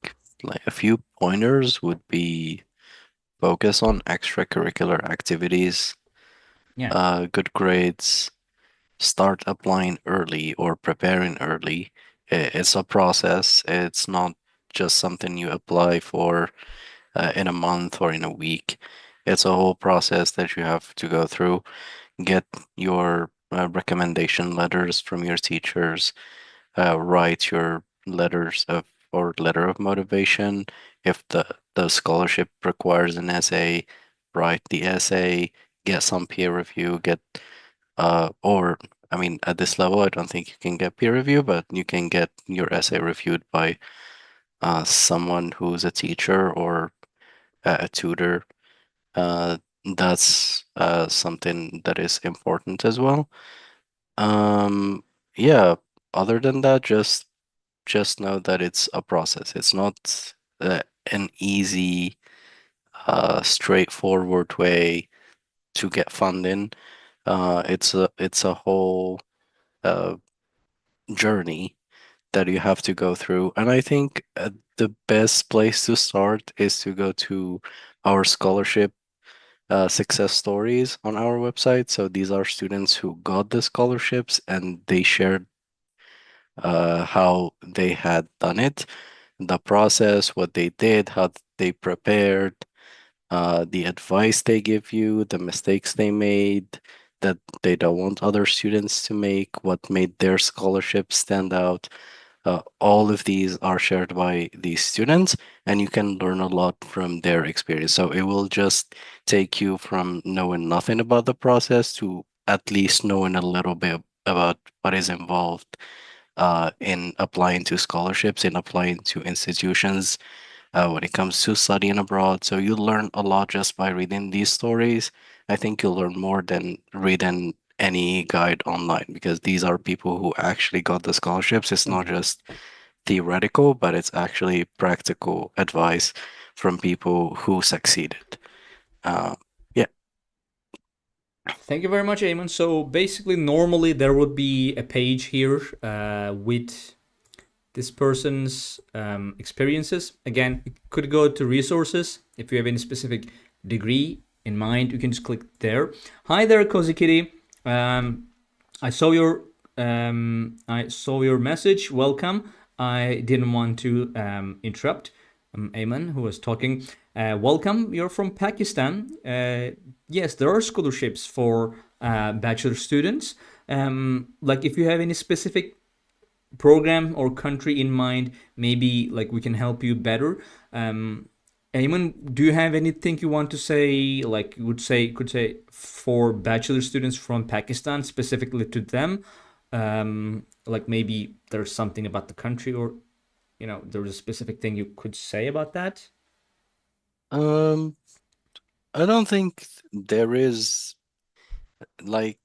like a few pointers would be focus on extracurricular activities, Yeah. good grades, start applying early or preparing early. It's a process. It's not just something you apply for in a month or in a week. It's a whole process that you have to go through. Get your recommendation letters from your teachers, write your letters of or letter of motivation. If the scholarship requires an essay, write the essay, get some peer review, get or I mean at this level I don't think you can get peer review, but you can get your essay reviewed by someone who's a teacher or a tutor. Uh, that's something that is important as well. Um, yeah, other than that, just know that it's a process. It's not an easy, straightforward way to get funding. It's a whole uh, journey that you have to go through, and I think the best place to start is to go to our scholarship success stories on our website. So these are students who got the scholarships and they shared how they had done it, the process, what they did, how they prepared, the advice they give you, the mistakes they made that they don't want other students to make, what made their scholarship stand out. All of these are shared by these students, and you can learn a lot from their experience. So it will just take you from knowing nothing about the process to at least knowing a little bit about what is involved in applying to scholarships, in applying to institutions when it comes to studying abroad. So you learn a lot just by reading these stories. I think you'll learn more than reading any guide online because these are people who actually got the scholarships. It's not Mhm. just theoretical, but it's actually practical advice from people who succeeded. Uh, yeah. Thank you very much, Eamon. So basically, normally there would be a page here with this person's experiences. Again, you could go to resources. If you have any specific degree in mind, you can just click there. Hi there, Cozy Kitty. Um, I saw your I saw your message. Welcome. I didn't want to interrupt Ayman, who was talking. Welcome. You're from Pakistan. Yes, there are scholarships for bachelor students. Like if you have any specific program or country in mind, maybe like we can help you better. Ayman, do you have anything you want to say? Like you would say, could say for bachelor students from Pakistan specifically to them. Like maybe there's something about the country, or there's a specific thing you could say about that. Um, I don't think there is like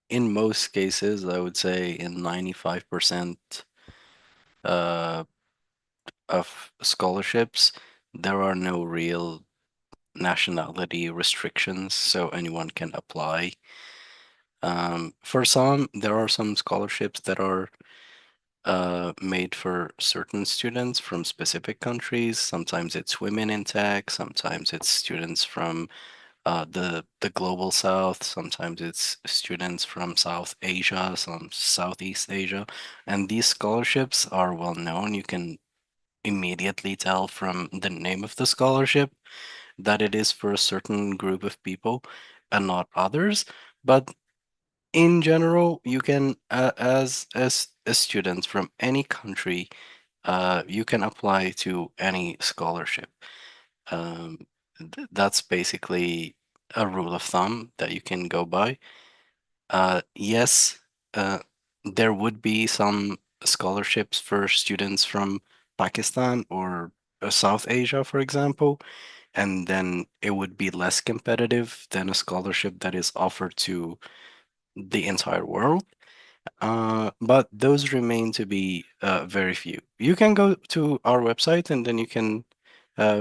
in most cases, I would say in 95% uh, of scholarships, there are no real nationality restrictions, so anyone can apply. For some, there are some scholarships that are made for certain students from specific countries. Sometimes it's women in tech, sometimes it's students from the global south, sometimes it's students from South Asia, some Southeast Asia, and these scholarships are well known. You can immediately tell from the name of the scholarship that it is for a certain group of people and not others. But in general, you can, as a student from any country, you can apply to any scholarship. Um, that's basically a rule of thumb that you can go by. Yes, uh, there would be some scholarships for students from Pakistan or South Asia, for example, and then it would be less competitive than a scholarship that is offered to the entire world. But those remain to be very few. You can go to our website and then you can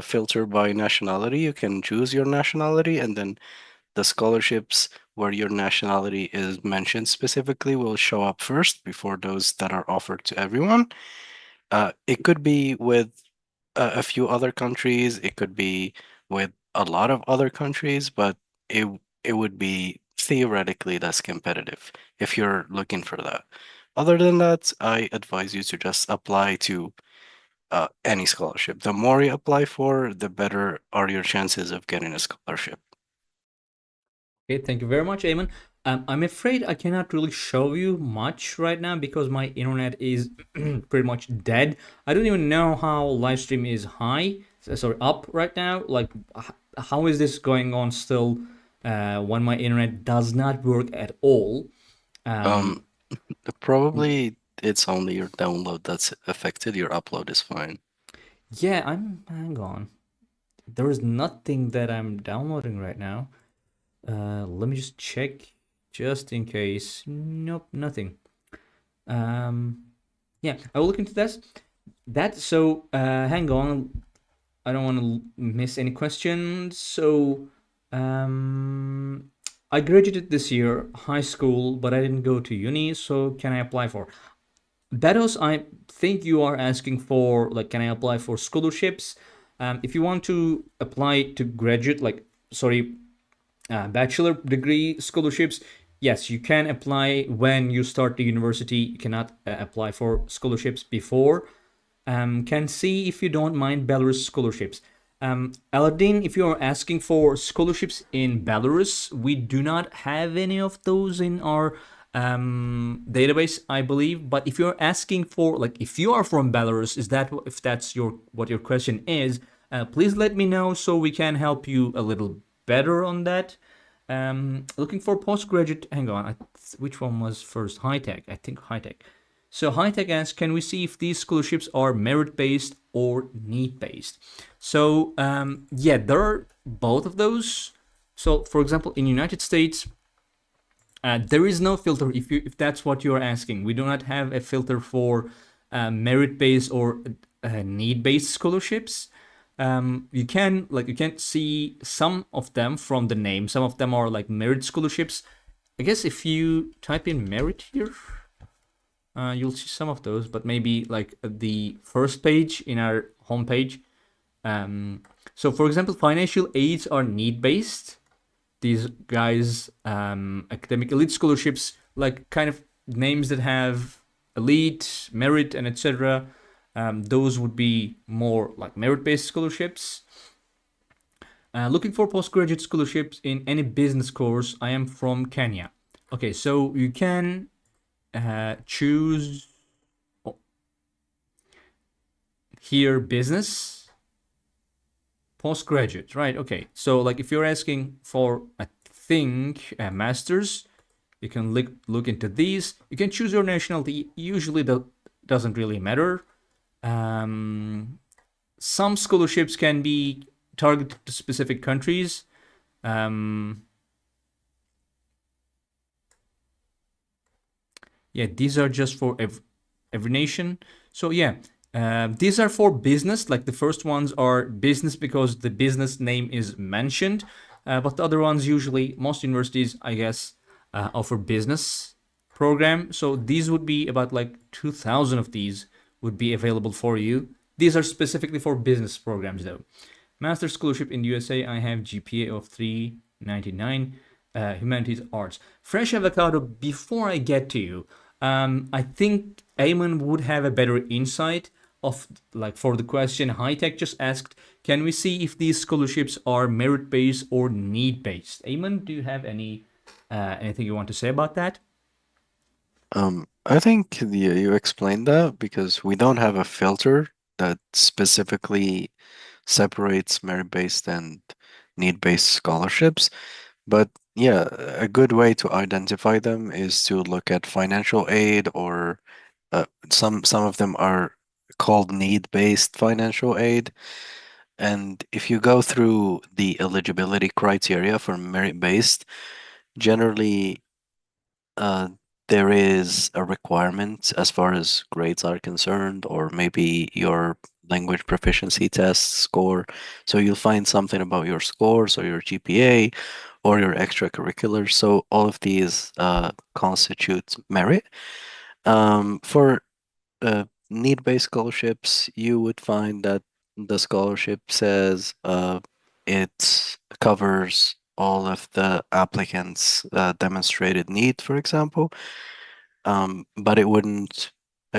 filter by nationality. You can choose your nationality, and then the scholarships where your nationality is mentioned specifically will show up first before those that are offered to everyone. It could be with a few other countries, it could be with a lot of other countries, but it would be theoretically less competitive if you're looking for that. Other than that, I advise you to just apply to any scholarship. The more you apply for, the better are your chances of getting a scholarship. Okay, thank you very much, Eamon. I'm afraid I cannot really show you much right now because my internet is pretty much dead. I don't even know how Livestream is sorry, up right now. Like, how is this going on still when my internet does not work at all? Um, Um, Probably it's only your download that's affected. Your upload is fine. yeah, hang on. There is nothing that I'm downloading right now. Let me just check just in case. Nope, nothing. Um, yeah, I will look into this. Hang on. I don't want to miss any questions. Um, I graduated this year, high school, but I didn't go to uni. So, can I apply for? Betos, I think you are asking for like, can I apply for scholarships? If you want to apply to graduate, like, sorry, bachelor degree scholarships, yes, you can apply when you start the university. You cannot apply for scholarships before. Can see if you don't mind Belarus scholarships. Aladdin, if you are asking for scholarships in Belarus, we do not have any of those in our database, I believe. But if you're asking for, like, if you are from Belarus, is that if that's your what your question is? Please let me know so we can help you a little better on that. Looking for postgraduate. Hang on, which one was first? High tech. I think high tech. So high tech asks, can we see if these scholarships are merit based or need based? So yeah, there are both of those. So for example, in United States, there is no filter if that's what you're asking. We do not have a filter for merit based or need based scholarships. You can see some of them from the name. Some of them are like merit scholarships. I guess if you type in merit here, you'll see some of those, but maybe like the first page in our homepage. So, for example, financial aids are need based. These guys, academic elite scholarships, like kind of names that have elite, merit, and etc. Those would be more like merit based scholarships. Looking for postgraduate scholarships in any business course. I am from Kenya. Okay, so you can choose here business postgraduate, right? Okay, so like if you're asking for, I think, a master's, you can look into these. You can choose your nationality. Usually that doesn't really matter. um, some scholarships can be targeted to specific countries. um, yeah, these are just for every nation. So yeah, these are for business. Like the first ones are business because the business name is mentioned, but the other ones, usually most universities, I guess, offer business program. So these would be about like 2,000 of these would be available for you. These are specifically for business programs though. Master scholarship in the USA, I have GPA of 399. Humanities arts. Fresh avocado. Before I get to you, I think Ayman would have a better insight of, like, for the question high tech just asked. Can we see if these scholarships are merit based or need based? Ayman, do you have anything you want to say about that? I think you explained that because we don't have a filter that specifically separates merit-based and need-based scholarships. But yeah, a good way to identify them is to look at financial aid, or some of them are called need-based financial aid. And if you go through the eligibility criteria for merit-based, generally uh, there is a requirement as far as grades are concerned, or maybe your language proficiency test score. So you'll find something about your scores or your GPA or your extracurriculars. So all of these constitute merit. For need-based scholarships, you would find that the scholarship says it covers all of the applicants' demonstrated need, for example, but it wouldn't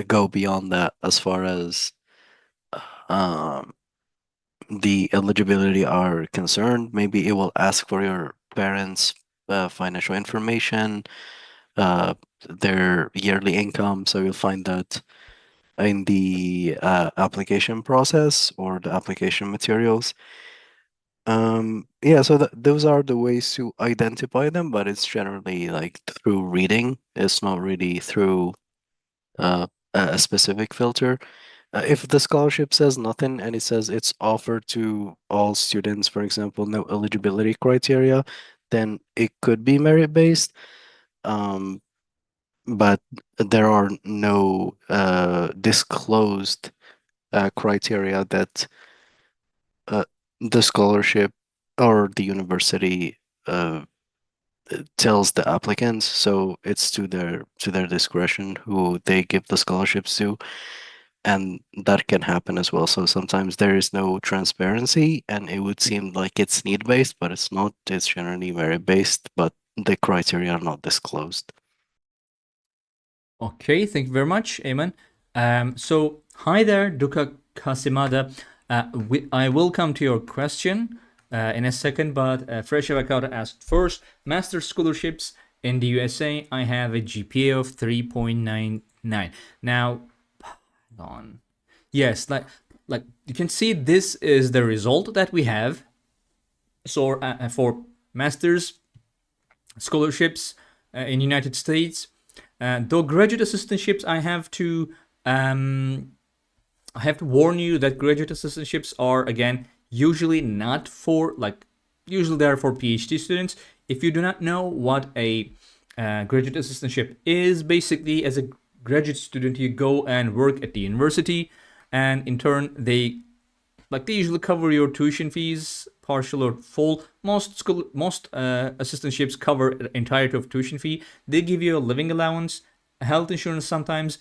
go beyond that as far as um, the eligibility are concerned. Maybe it will ask for your parents' financial information, uh, their yearly income, so you'll find that in the application process or the application materials. Yeah, so those are the ways to identify them, but it's generally like through reading. It's not really through a specific filter. If the scholarship says nothing and it says it's offered to all students, for example, no eligibility criteria, then it could be merit-based. Um, but there are no disclosed criteria that uh, the scholarship or the university uh, tells the applicants. So it's to their discretion who they give the scholarships to, and that can happen as well. So sometimes there is no transparency, and it would seem like it's need-based, but it's not. It's generally merit-based, but the criteria are not disclosed. Okay, thank you very much, Ayman. So, hi there, Duka Kasimada. I will come to your question in a second, but Fresh Avocado asked first, master scholarships in the USA, I have a GPA of 3.99. Now, on. Yes, like you can see, this is the result that we have. So for masters scholarships in United States, though graduate assistantships, I have to warn you that graduate assistantships are, again, usually not for, like, usually they are for PhD students. If you do not know what a graduate assistantship is, basically, as a graduate student, you go and work at the university, and in turn, they usually cover your tuition fees, partial or full. Most assistantships cover the entirety of tuition fee. They give you a living allowance, health insurance sometimes.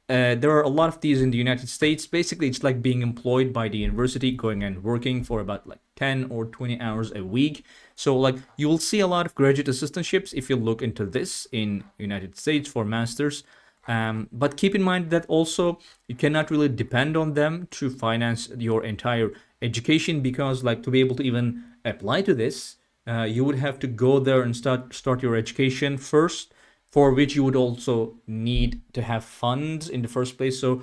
There are a lot of these in the United States. Basically, it's like being employed by the university, going and working for about like 10 or 20 hours a week. So like you will see a lot of graduate assistantships if you look into this in United States for masters. But keep in mind that also you cannot really depend on them to finance your entire education, because like to be able to even apply to this, you would have to go there and start your education first, for which you would also need to have funds in the first place. So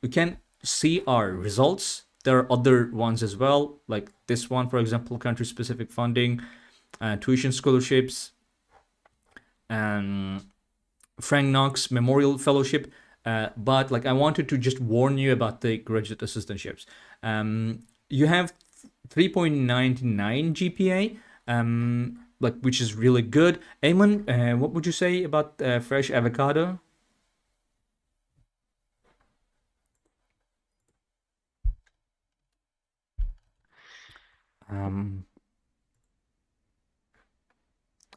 we can see our results. There are other ones as well, like this one, for example, country specific funding, tuition scholarships, and Frank Knox Memorial Fellowship. But like I wanted to just warn you about the graduate assistantships. You have 3.99 GPA, like, which is really good. Eamon, what would you say about Fresh Avocado? Um,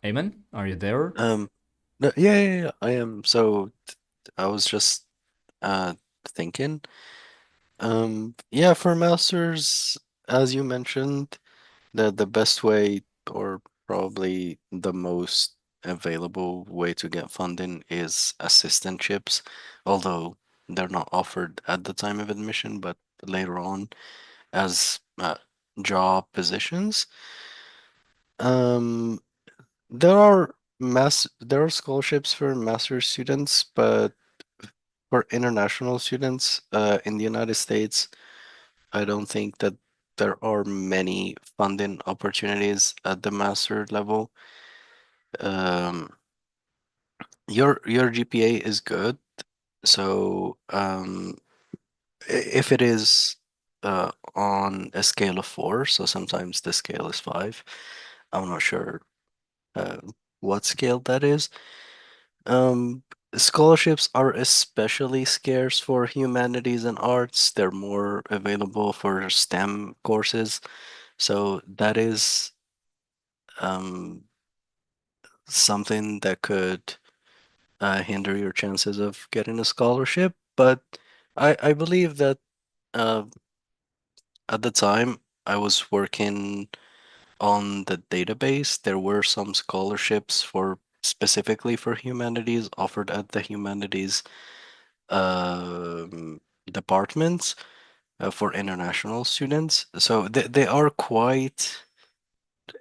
Eamon, are you there? Um, no, yeah, I am. So I was just uh thinking. Yeah, for masters, as you mentioned, the best way, or probably the most available way to get funding is assistantships, although they're not offered at the time of admission, but later on as job positions. Um, there are scholarships for master's students, but for international students in the United States, I don't think that there are many funding opportunities at the master level. Um, your GPA is good, so if it is on a scale of 4, so sometimes the scale is 5. I'm not sure uh, what scale that is. Um, Scholarships are especially scarce for humanities and arts. They're more available for STEM courses. So that is um, something that could hinder your chances of getting a scholarship. But I believe that uh, at the time I was working on the database, there were some scholarships for specifically for humanities offered at the humanities um, departments for international students. So they are quite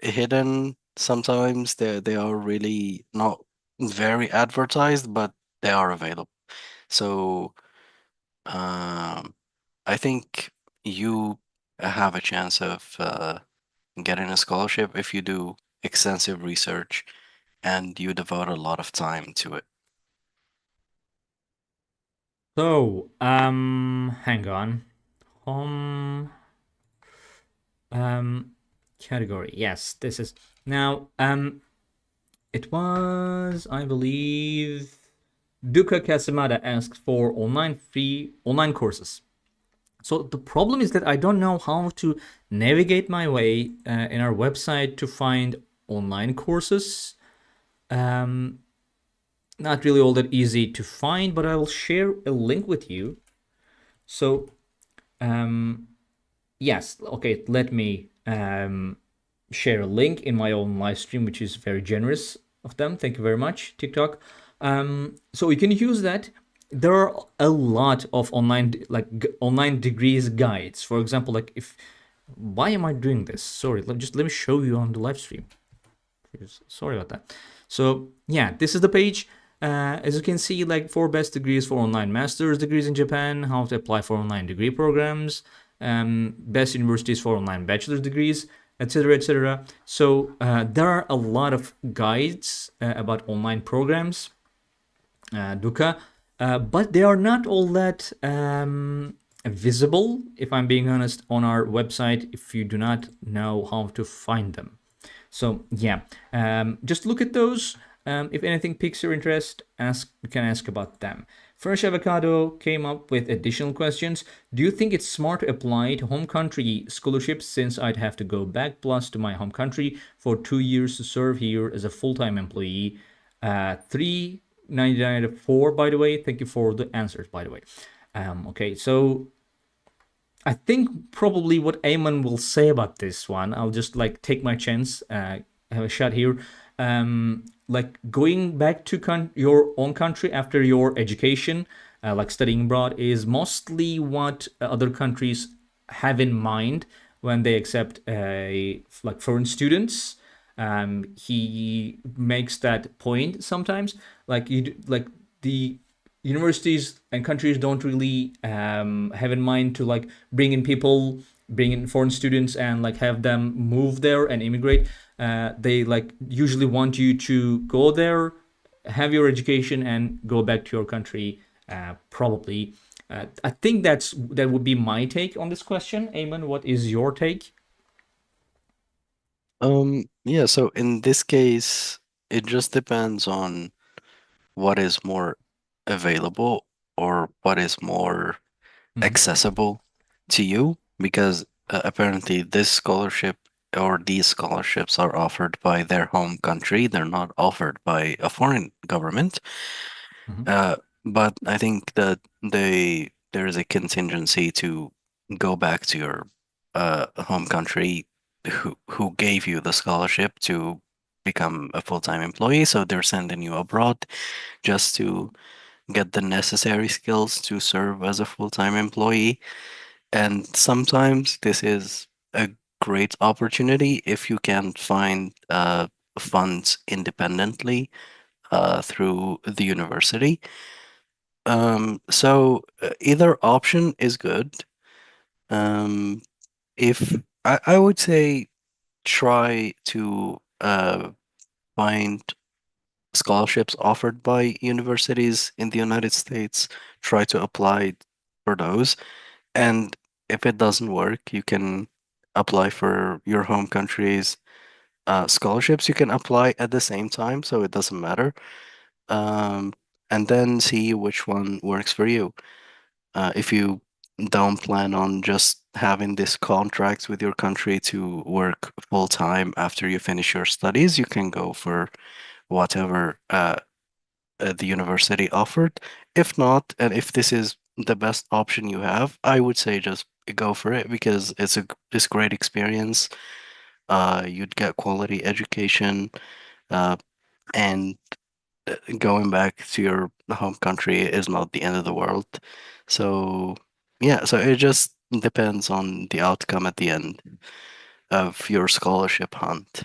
hidden sometimes. They are really not very advertised, but they are available. So um, I think you have a chance of getting a scholarship if you do extensive research and you devote a lot of time to it. So, hang on. Home, um, category. Yes, this is now. It was, I believe, Duka Casamada asked for online courses. So the problem is that I don't know how to navigate my way in our website to find online courses. Um, Not really all that easy to find, but I will share a link with you. So um, yes, okay, let me share a link in my own live stream, which is very generous of them. Thank you very much, TikTok. So you can use that. There are a lot of online degrees guides. For example, like if why am I doing this? Sorry, let me show you on the live stream. Sorry about that. So yeah, this is the page. As you can see, like 4 best degrees for online master's degrees in Japan, how to apply for online degree programs, best universities for online bachelor's degrees, etc., etc. So there are a lot of guides about online programs, Dukkha, but they are not all that visible, if I'm being honest, on our website if you do not know how to find them. So yeah, just look at those. If anything piques your interest, you can ask about them. Fresh Avocado came up with additional questions. Do you think it's smart to apply to home country scholarships since I'd have to go back plus to my home country for 2 years to serve here as a full-time employee? 399 by the way. Thank you for the answers, by the way. Okay, so I think probably what Eamon will say about this one, I'll just like take my chance, have a shot here. Like going back to your own country after your education, like studying abroad, is mostly what other countries have in mind when they accept like foreign students. He makes that point sometimes, like like the universities and countries don't really have in mind to like bring in foreign students and like have them move there and immigrate. They like usually want you to go there, have your education, and go back to your country. Probably, I think that would be my take on this question. Eamon, what is your take? Yeah, so in this case, it just depends on what is more available or what is more Mhm. accessible to you, because apparently this scholarship or these scholarships are offered by their home country. They're not offered by a foreign government. Mhm. Uh, but I think that there is a contingency to go back to your home country who gave you the scholarship to become a full-time employee. So they're sending you abroad just to get the necessary skills to serve as a full-time employee. And sometimes this is a great opportunity if you can find funds independently through the university. So either option is good. Um, if I would say try to find scholarships offered by universities in the United States. Try to apply for those. And if it doesn't work, you can apply for your home country's scholarships. You can apply at the same time, so it doesn't matter. Um, and then see which one works for you. If you don't plan on just having this contract with your country to work full time after you finish your studies, you can go for whatever the university offered. If not, and if this is the best option you have, I would say just go for it because it's great experience. You'd get quality education, uh, and going back to your home country is not the end of the world. So yeah, so it just depends on the outcome at the end of your scholarship hunt.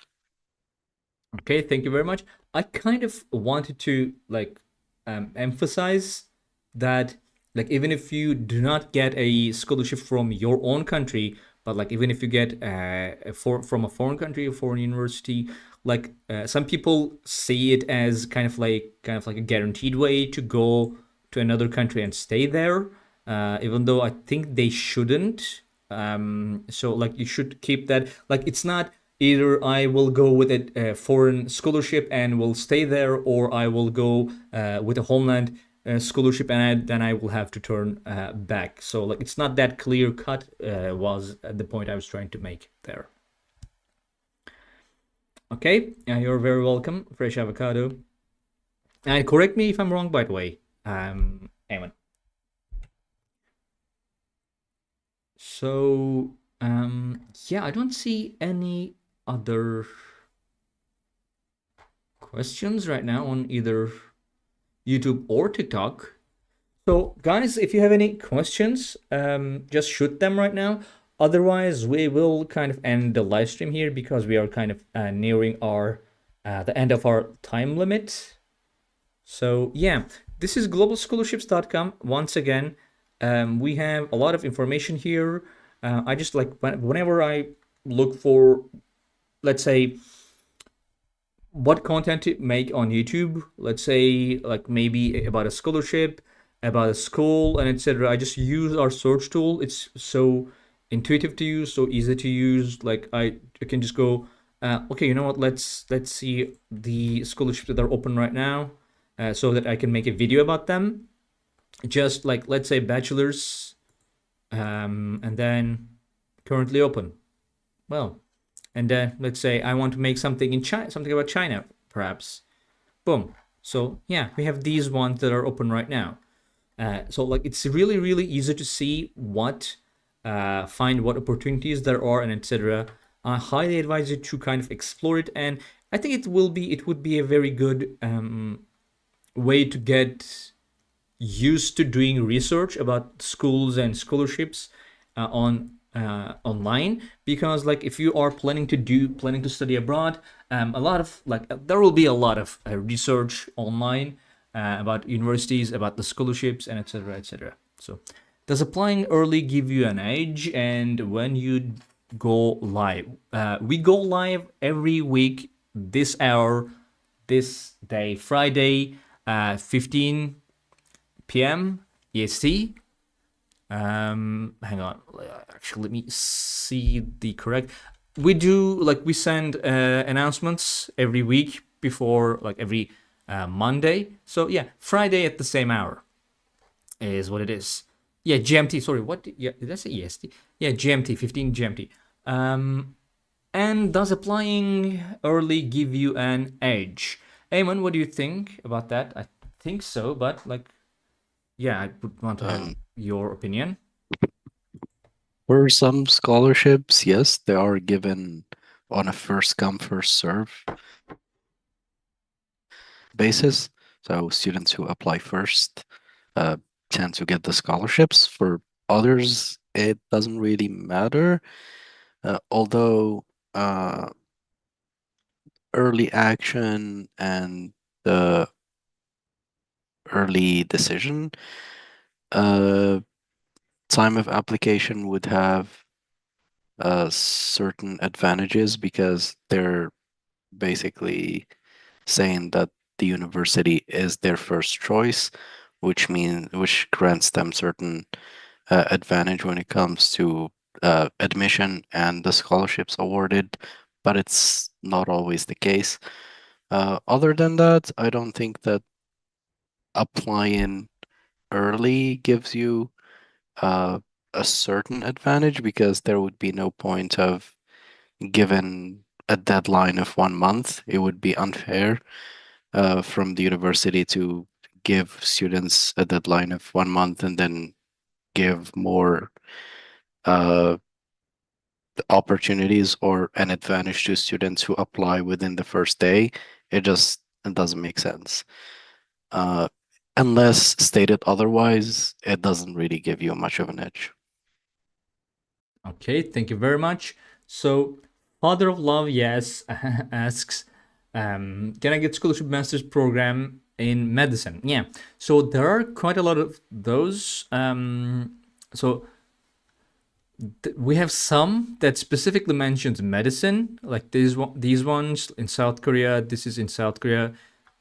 Okay, thank you very much. I kind of wanted to like emphasize that like even if you do not get a scholarship from your own country, but like even if you get from a foreign country, a foreign university, like some people see it as kind of like a guaranteed way to go to another country and stay there, even though I think they shouldn't. So like you should keep that like it's not either I will go with a foreign scholarship and will stay there, or I will go with a homeland scholarship and then I will have to turn back. So like it's not that clear cut was the point I was trying to make there. Okay, you're very welcome, Fresh Avocado. And correct me if I'm wrong, by the way, Eamon. So yeah, I don't see any other questions right now on either YouTube or TikTok. So, guys, if you have any questions, just shoot them right now. Otherwise, we will kind of end the live stream here because we are kind of nearing our the end of our time limit. So, yeah, this is globalscholarships.com. Once again, we have a lot of information here. I just like whenever I look for, let's say, what content to make on YouTube. Let's say like maybe about a scholarship, about a school, and etc. I just use our search tool. It's so intuitive to use, so easy to use. Like I can just go, okay, you know what? Let's see the scholarships that are open right now, so that I can make a video about them. Just like let's say bachelor's, and then currently open. Well, and then let's say I want to make something in China, something about China, perhaps. Boom. So yeah, we have these ones that are open right now. So like it's really really easy to see what find what opportunities there are and etc. I highly advise you to kind of explore it, and I think it would be a very good way to get used to doing research about schools and scholarships on online, because like if you are planning to study abroad, a lot of like there will be a lot of research online about universities, about the scholarships, and etc etc. So does applying early give you an edge? And when you go live, we go live every week, this hour, this day, Friday, 15 p.m. EST. Hang on. Actually, let me see the correct. We do like we send announcements every week before like every Monday. So yeah, Friday at the same hour is what it is. Yeah, GMT. Sorry, what? Yeah, did I say EST? Yeah, GMT, 15 GMT. And does applying early give you an edge? Eamon, what do you think about that? I think so, but like, yeah, I would want to have Um, your opinion. for some scholarships, yes, they are given on a first come, first serve basis. So students who apply first uh, tend to get the scholarships. For others, it doesn't really matter. Although uh, early action and the early decision, uh, time of application would have certain advantages because they're basically saying that the university is their first choice, which grants them certain advantage when it comes to admission and the scholarships awarded, but it's not always the case. Other than that, I don't think that applying early gives you uh, a certain advantage because there would be no point of given a deadline of 1 month. It would be unfair from the university to give students a deadline of 1 month and then give more uh, opportunities or an advantage to students who apply within the first day. It doesn't make sense. Uh, unless stated otherwise, it doesn't really give you much of an edge. Okay, thank you very much. So, Father of Love, yes, asks, can I get scholarship master's program in medicine? Yeah, so there are quite a lot of those. So we have some that specifically mentions medicine, like these ones in South Korea. This is in South Korea.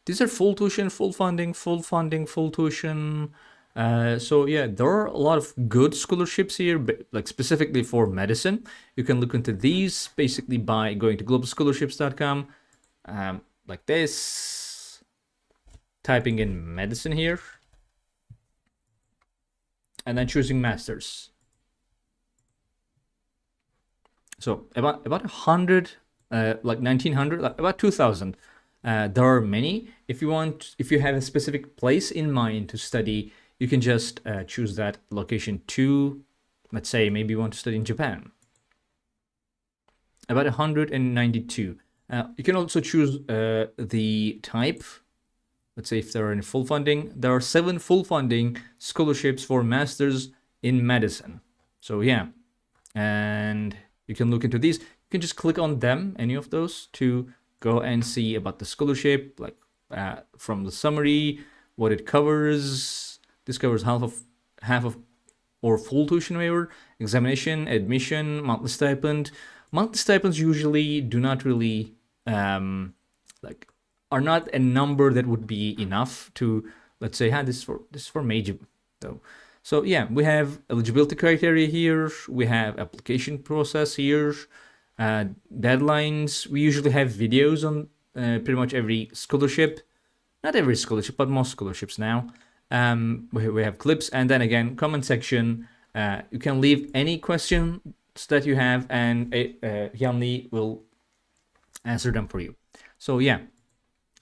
These are full tuition, full funding, full funding, full tuition. So yeah, there are a lot of good scholarships here, like specifically for medicine. You can look into these basically by going to globalscholarships.com, like this, typing in medicine here, and then choosing masters. So about 100, like 1900, like about 2000. There are many. If you have a specific place in mind to study, you can just choose that location to, let's say, maybe you want to study in Japan. About 192. You can also choose the type. Let's say if there are any full funding. There are 7 full funding scholarships for masters in medicine. So yeah, and you can look into these. You can just click on them, any of those, to go and see about the scholarship, like from the summary, what it covers. This covers half of or full tuition waiver, examination, admission, monthly stipend. Monthly stipends usually do not really like are not a number that would be enough to, let's say, this is for major though. So yeah, we have eligibility criteria here. We have application process here. Deadlines. We usually have videos on pretty much every scholarship. Not every scholarship, but most scholarships now. We have clips, and then again, comment section. You can leave any questions that you have, and Hyunli will answer them for you. So yeah,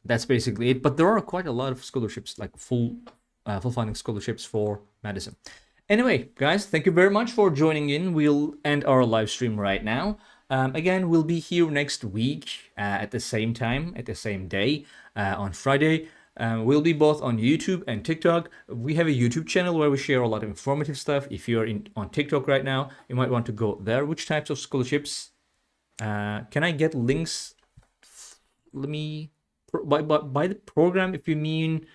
that's basically it. But there are quite a lot of scholarships, like full funding scholarships for medicine. Anyway, guys, thank you very much for joining in. We'll end our live stream right now. Again, we'll be here next week at the same time, at the same day, on Friday. We'll be both on YouTube and TikTok. We have a YouTube channel where we share a lot of informative stuff. If you're on TikTok right now, you might want to go there. Which types of scholarships? Can I get links? Let me by the program. If you mean,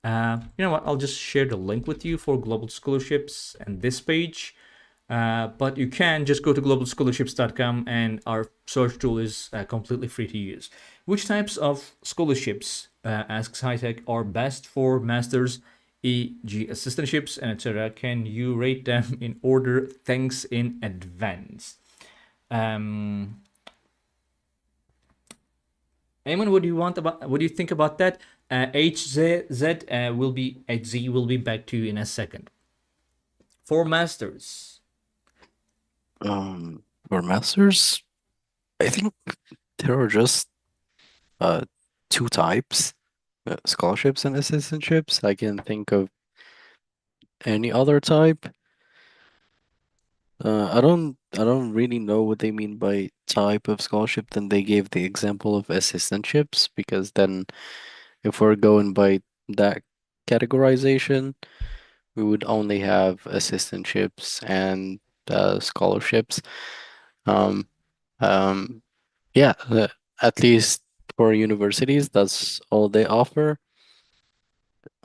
you know what? I'll just share the link with you for global scholarships and this page. But you can just go to globalscholarships.com, and our search tool is completely free to use. Which types of scholarships, asks Hightech, are best for masters, e.g. assistantships, and etc.? Can you rate them in order? Thanks in advance. Eamon, what do you think about that? HZ will be back to you in a second. For masters. For masters, I think there are just uh, two types, scholarships and assistantships. I can think of any other type. I don't really know what they mean by type of scholarship. Then they gave the example of assistantships because then if we're going by that categorization, we would only have assistantships and scholarships. Um, um, yeah, at least for universities, that's all they offer.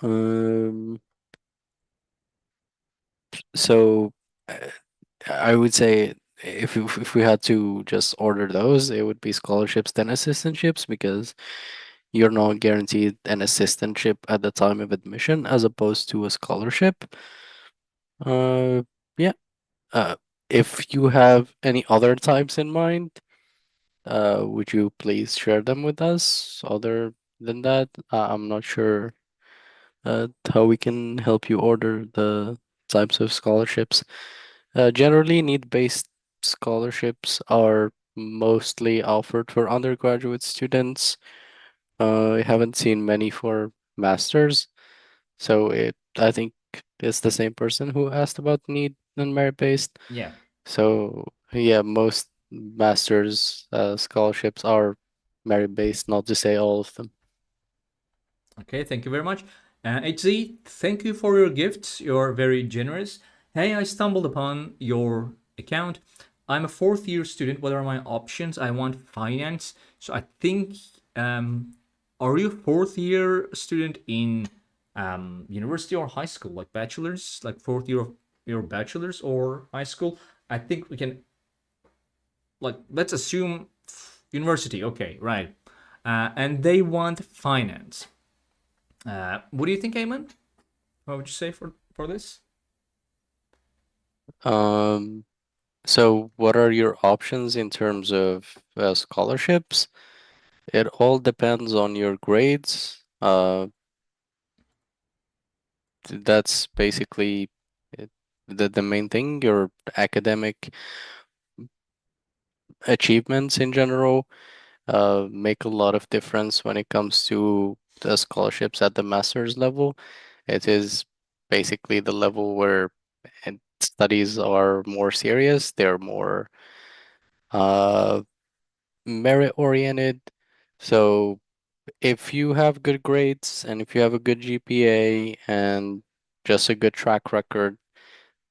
Um, so I would say if we had to just order those, it would be scholarships then assistantships because you're not guaranteed an assistantship at the time of admission as opposed to a scholarship. Uh, yeah. Uh, if you have any other types in mind, would you please share them with us? Other than that, I'm not sure how we can help you order the types of scholarships. Generally, need-based scholarships are mostly offered for undergraduate students. I haven't seen many for masters, so I think it's the same person who asked about need and merit-based. Yeah. So yeah, most masters scholarships are merit-based, not to say all of them. Okay, thank you very much. HZ, thank you for your gifts. You're very generous. Hey, I stumbled upon your account. I'm a fourth year student. What are my options? I want finance. So I think, are you a fourth year student in university or high school, like bachelor's, like fourth year of your bachelor's or high school? I think we can, like, let's assume university. Okay, right. And they want finance. What do you think, Ayman? What would you say for this? Um, so what are your options in terms of scholarships? It all depends on your grades. That's basically it, the main thing. Your academic achievements in general make a lot of difference when it comes to the scholarships at the master's level. It is basically the level where studies are more serious. They're more uh, merit oriented. So if you have good grades and if you have a good GPA and just a good track record,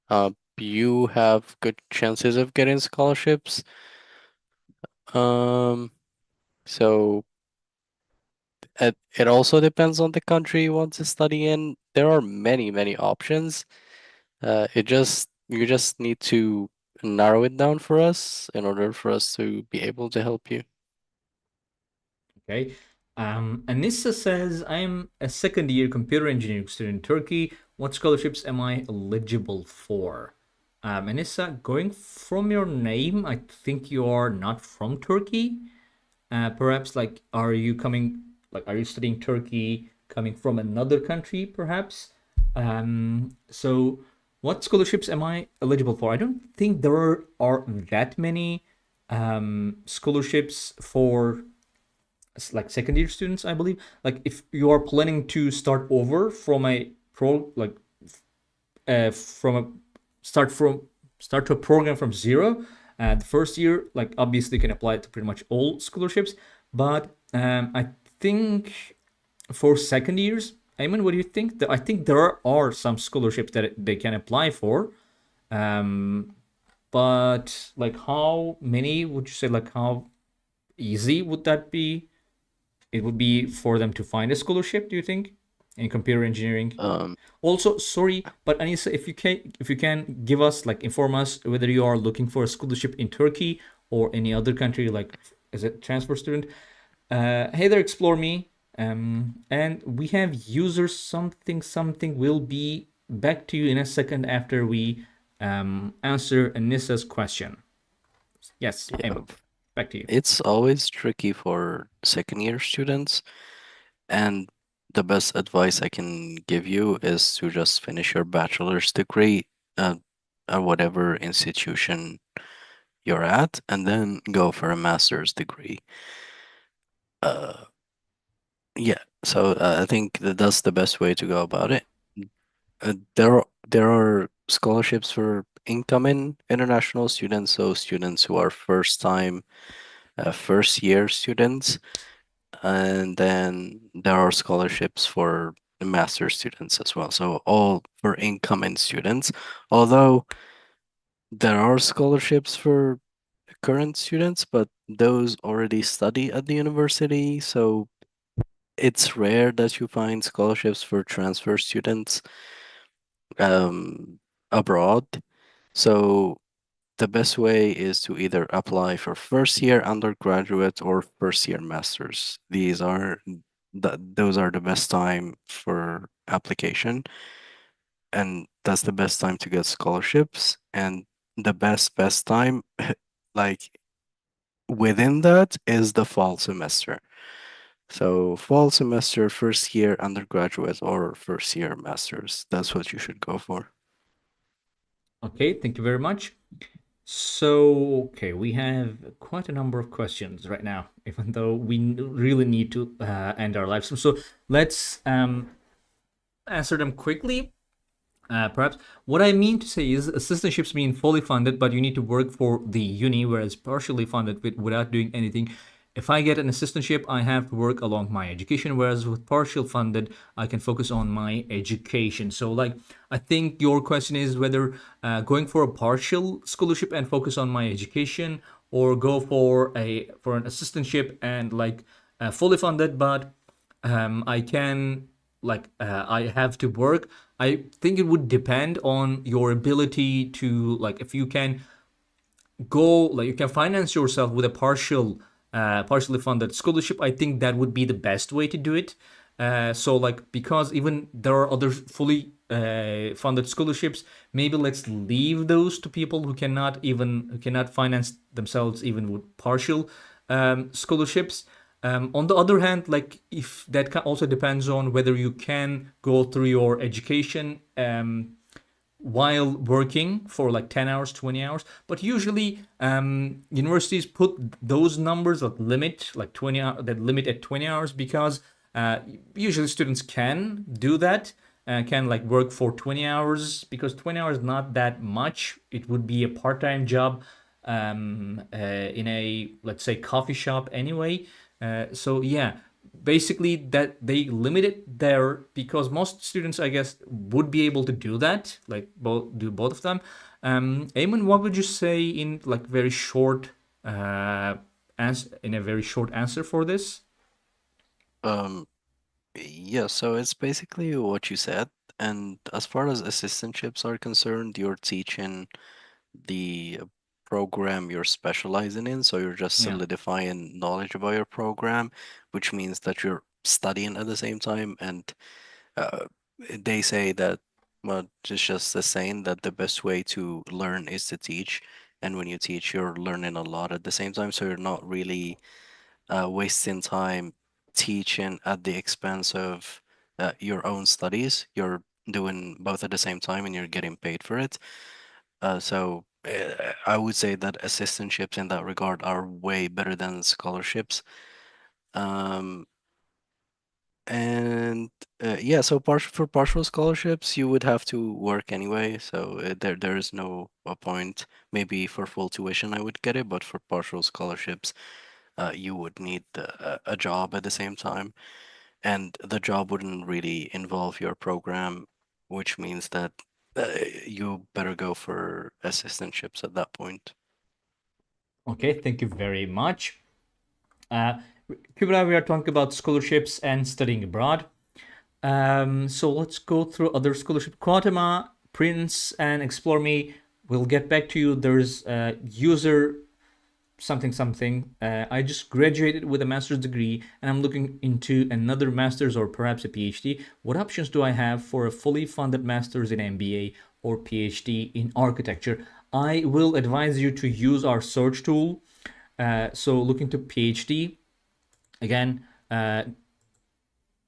uh, you have good chances of getting scholarships. Um, so it also depends on the country you want to study in. There are many, many options. You just need to narrow it down for us in order for us to be able to help you. Okay. Anissa says, I'm a second year computer engineering student in Turkey. What scholarships am I eligible for? Anissa, going from your name, I think you are not from Turkey. Perhaps, like, are you coming, like, are you studying Turkey coming from another country, perhaps? So, what scholarships am I eligible for? I don't think are that many scholarships for like second year students, I believe. Like, if you are planning to start over from a pro, like from a start from start to a program from zero, the first year, like, obviously can apply to pretty much all scholarships. But I think for second years, Ayman, what do you think? I think there are some scholarships that they can apply for. Um, but like, how many would you say? Like, how easy would that be? It would be for them to find a scholarship, do you think, in computer engineering? Um, Also, sorry, but Anissa, if you can give us, like, inform us whether you are looking for a scholarship in Turkey or any other country, like as a transfer student. Hey there, explore me. And we have user something something. Will be back to you in a second after we answer Anissa's question. Yes, yeah, Ayman, back to you. it's always tricky for second year students, and the best advice I can give you is to just finish your bachelor's degree at, at whatever institution you're at, and then go for a master's degree. Uh, yeah, so I think that's the best way to go about it. There are scholarships for incoming international students, so students who are first time, first year students, and then there are scholarships for the master students as well. So all for incoming students, although there are scholarships for current students, but those already study at the university, so it's rare that you find scholarships for transfer students um abroad. So the best way is to either apply for first year undergraduate or first year masters. Those are the best time for application, and that's the best time to get scholarships. And the best time, like within that, is the fall semester. So fall semester, first year undergraduate or first year masters. That's what you should go for. Okay, thank you very much. So, okay, we have quite a number of questions right now, even though we really need to end our live stream. So let's answer them quickly. Perhaps what I mean to say is assistantships mean fully funded, but you need to work for the uni, whereas partially funded without doing anything. If I get an assistantship, I have to work along my education, whereas with partial funded, I can focus on my education. So, like, I think your question is whether going for a partial scholarship and focus on my education, or go for an assistantship and like fully funded, but I can I have to work. I think it would depend on your ability to like if you can go like you can finance yourself with a partially funded scholarship. I think that would be the best way to do it. So like because even there are other fully funded scholarships, maybe let's leave those to people who cannot finance themselves even with partial scholarships. On the other hand, like if that also depends on whether you can go through your education while working for like 10 hours 20 hours, but usually universities put those numbers that limit like 20 that limit at 20 hours because usually students can do that, can like work for 20 hours because 20 hours is not that much. It would be a part-time job in a, let's say, coffee shop anyway. So yeah, basically that they limit it there because most students, I guess, would be able to do that, like both of them. Eamon, what would you say in like very short in a very short answer for this? Um, yeah, so it's basically what you said. And as far as assistantships are concerned, you're teaching the program you're specializing in. So you're just Yeah. solidifying knowledge about your program, which means that you're studying at the same time. And uh, they say that, well, it's just the saying that the best way to learn is to teach. And when you teach, you're learning a lot at the same time. So you're not really wasting time teaching at the expense of your own studies. You're doing both at the same time and you're getting paid for it. I would say that assistantships in that regard are way better than scholarships. Um, and yeah, so for partial scholarships, you would have to work anyway. So there is no point. Maybe for full tuition, I would get it, but for partial scholarships, you would need a job at the same time, and the job wouldn't really involve your program, which means that uh, you better go for assistantships at that point. Okay, thank you very much. Uh, Kubra, we are talking about scholarships and studying abroad. So let's go through other scholarship. Quatema, Prince, and Explore Me. We'll get back to you. There's user something something. I just graduated with a master's degree and I'm looking into another master's or perhaps a PhD. What options do I have for a fully funded master's in MBA or PhD in architecture? I will advise you to use our search tool. So look into PhD. Again,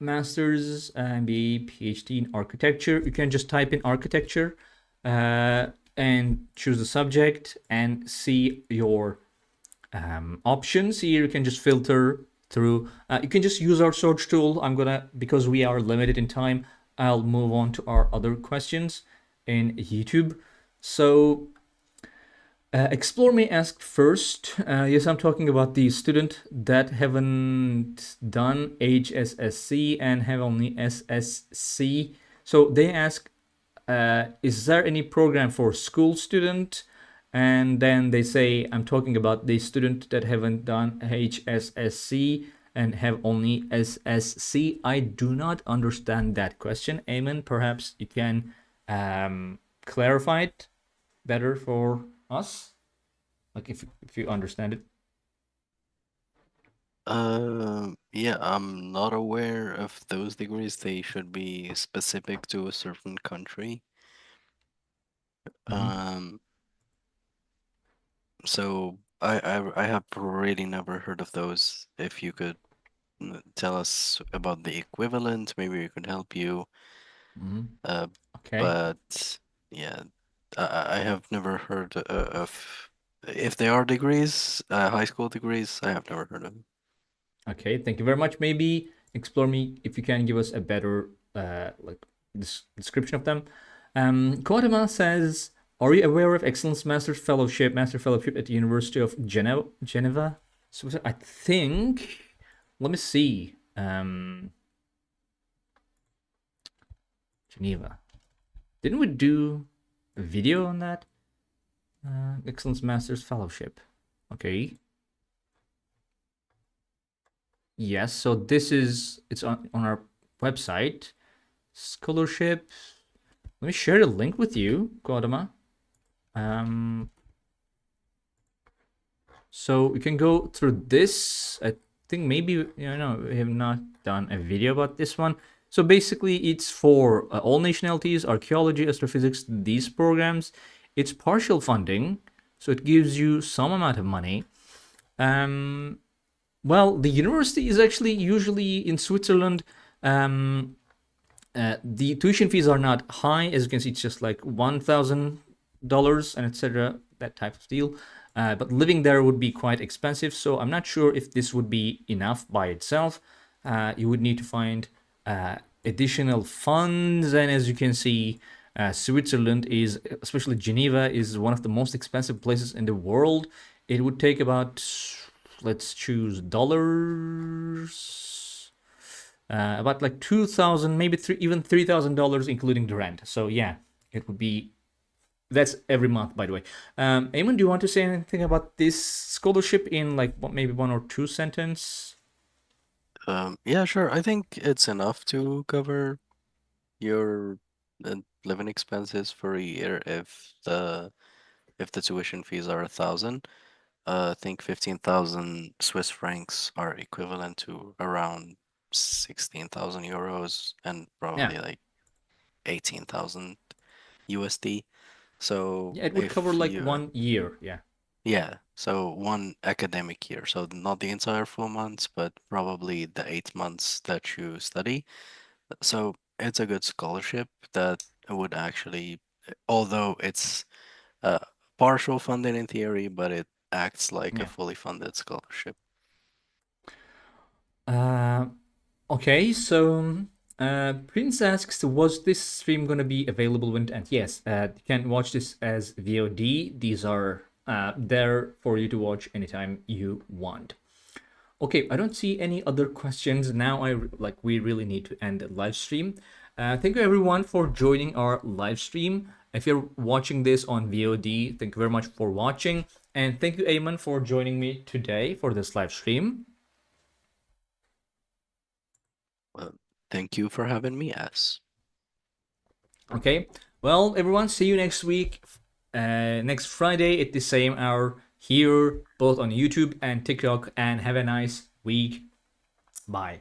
master's, MBA, PhD in architecture. You can just type in architecture and choose the subject and see your options. Here you can just filter through. You can just use our search tool. Because we are limited in time, I'll move on to our other questions in YouTube. So Explore Me asked first. Yes, I'm talking about the student that haven't done HSSC and have only SSC. So they ask, is there any program for school student? And then they say, I'm talking about the student that haven't done HSSC and have only SSC. I do not understand that question. Eamon, perhaps you can clarify it better for us. Like if you understand it. Yeah, I'm not aware of those degrees. They should be specific to a certain country. Mm-hmm. Um, so I have really never heard of those. If you could tell us about the equivalent, maybe we could help you. Mm-hmm. Uh, Okay. but yeah, I have never heard of if they are degrees, high school degrees. I have never heard of them. Okay, thank you very much. Maybe explore me if you can give us a better like description of them. Kodama says, "Are you aware of Excellence Master Fellowship at the University of Geneva? So I think. Let me see. Geneva. Didn't we do a video on that? Excellence Masters Fellowship. Okay. Yes. So this is it's on our website. Scholarship. Let me share the link with you, Kodama. Um, so you can go through this. I think maybe we have not done a video about this one. So basically, it's for all nationalities, archaeology, astrophysics, these programs. It's partial funding, so it gives you some amount of money. Um, well, the university is actually usually in Switzerland. Um, the tuition fees are not high, as you can see. It's just like $1,000 and etc. That type of deal. But living there would be quite expensive, so I'm not sure if this would be enough by itself. You would need to find additional funds, and as you can see, Switzerland is, especially Geneva, is one of the most expensive places in the world. It would take about, let's choose dollars, about like 2,000, maybe even $3,000, including the rent. So yeah, it would be. That's every month, by the way. Eamon, do you want to say anything about this scholarship in like maybe one or two sentence? Yeah, sure. I think it's enough to cover your living expenses for a year if the tuition fees are 1,000. I think 15,000 Swiss francs are equivalent to around 16,000 euros and Yeah, probably like 18,000 USD. So yeah, it would cover if like you, 1 year. Yeah, yeah, so one academic year. So not the entire 4 months, but probably the 8 months that you study. So it's a good scholarship that would actually, although it's partial funding in theory, but it acts like a yeah. fully funded scholarship. Uh, okay, so Prince asks, was this stream gonna be available when? And yes, you can watch this as VOD. These are there for you to watch anytime you want. Okay, I don't see any other questions now. We really need to end the live stream. Thank you everyone for joining our live stream. If you're watching this on VOD, thank you very much for watching, and thank you, Ayman, for joining me today for this live stream. Well, thank you for having me, as. Okay, well, everyone, see you next week, next Friday at the same hour here, both on YouTube and TikTok, and have a nice week. Bye.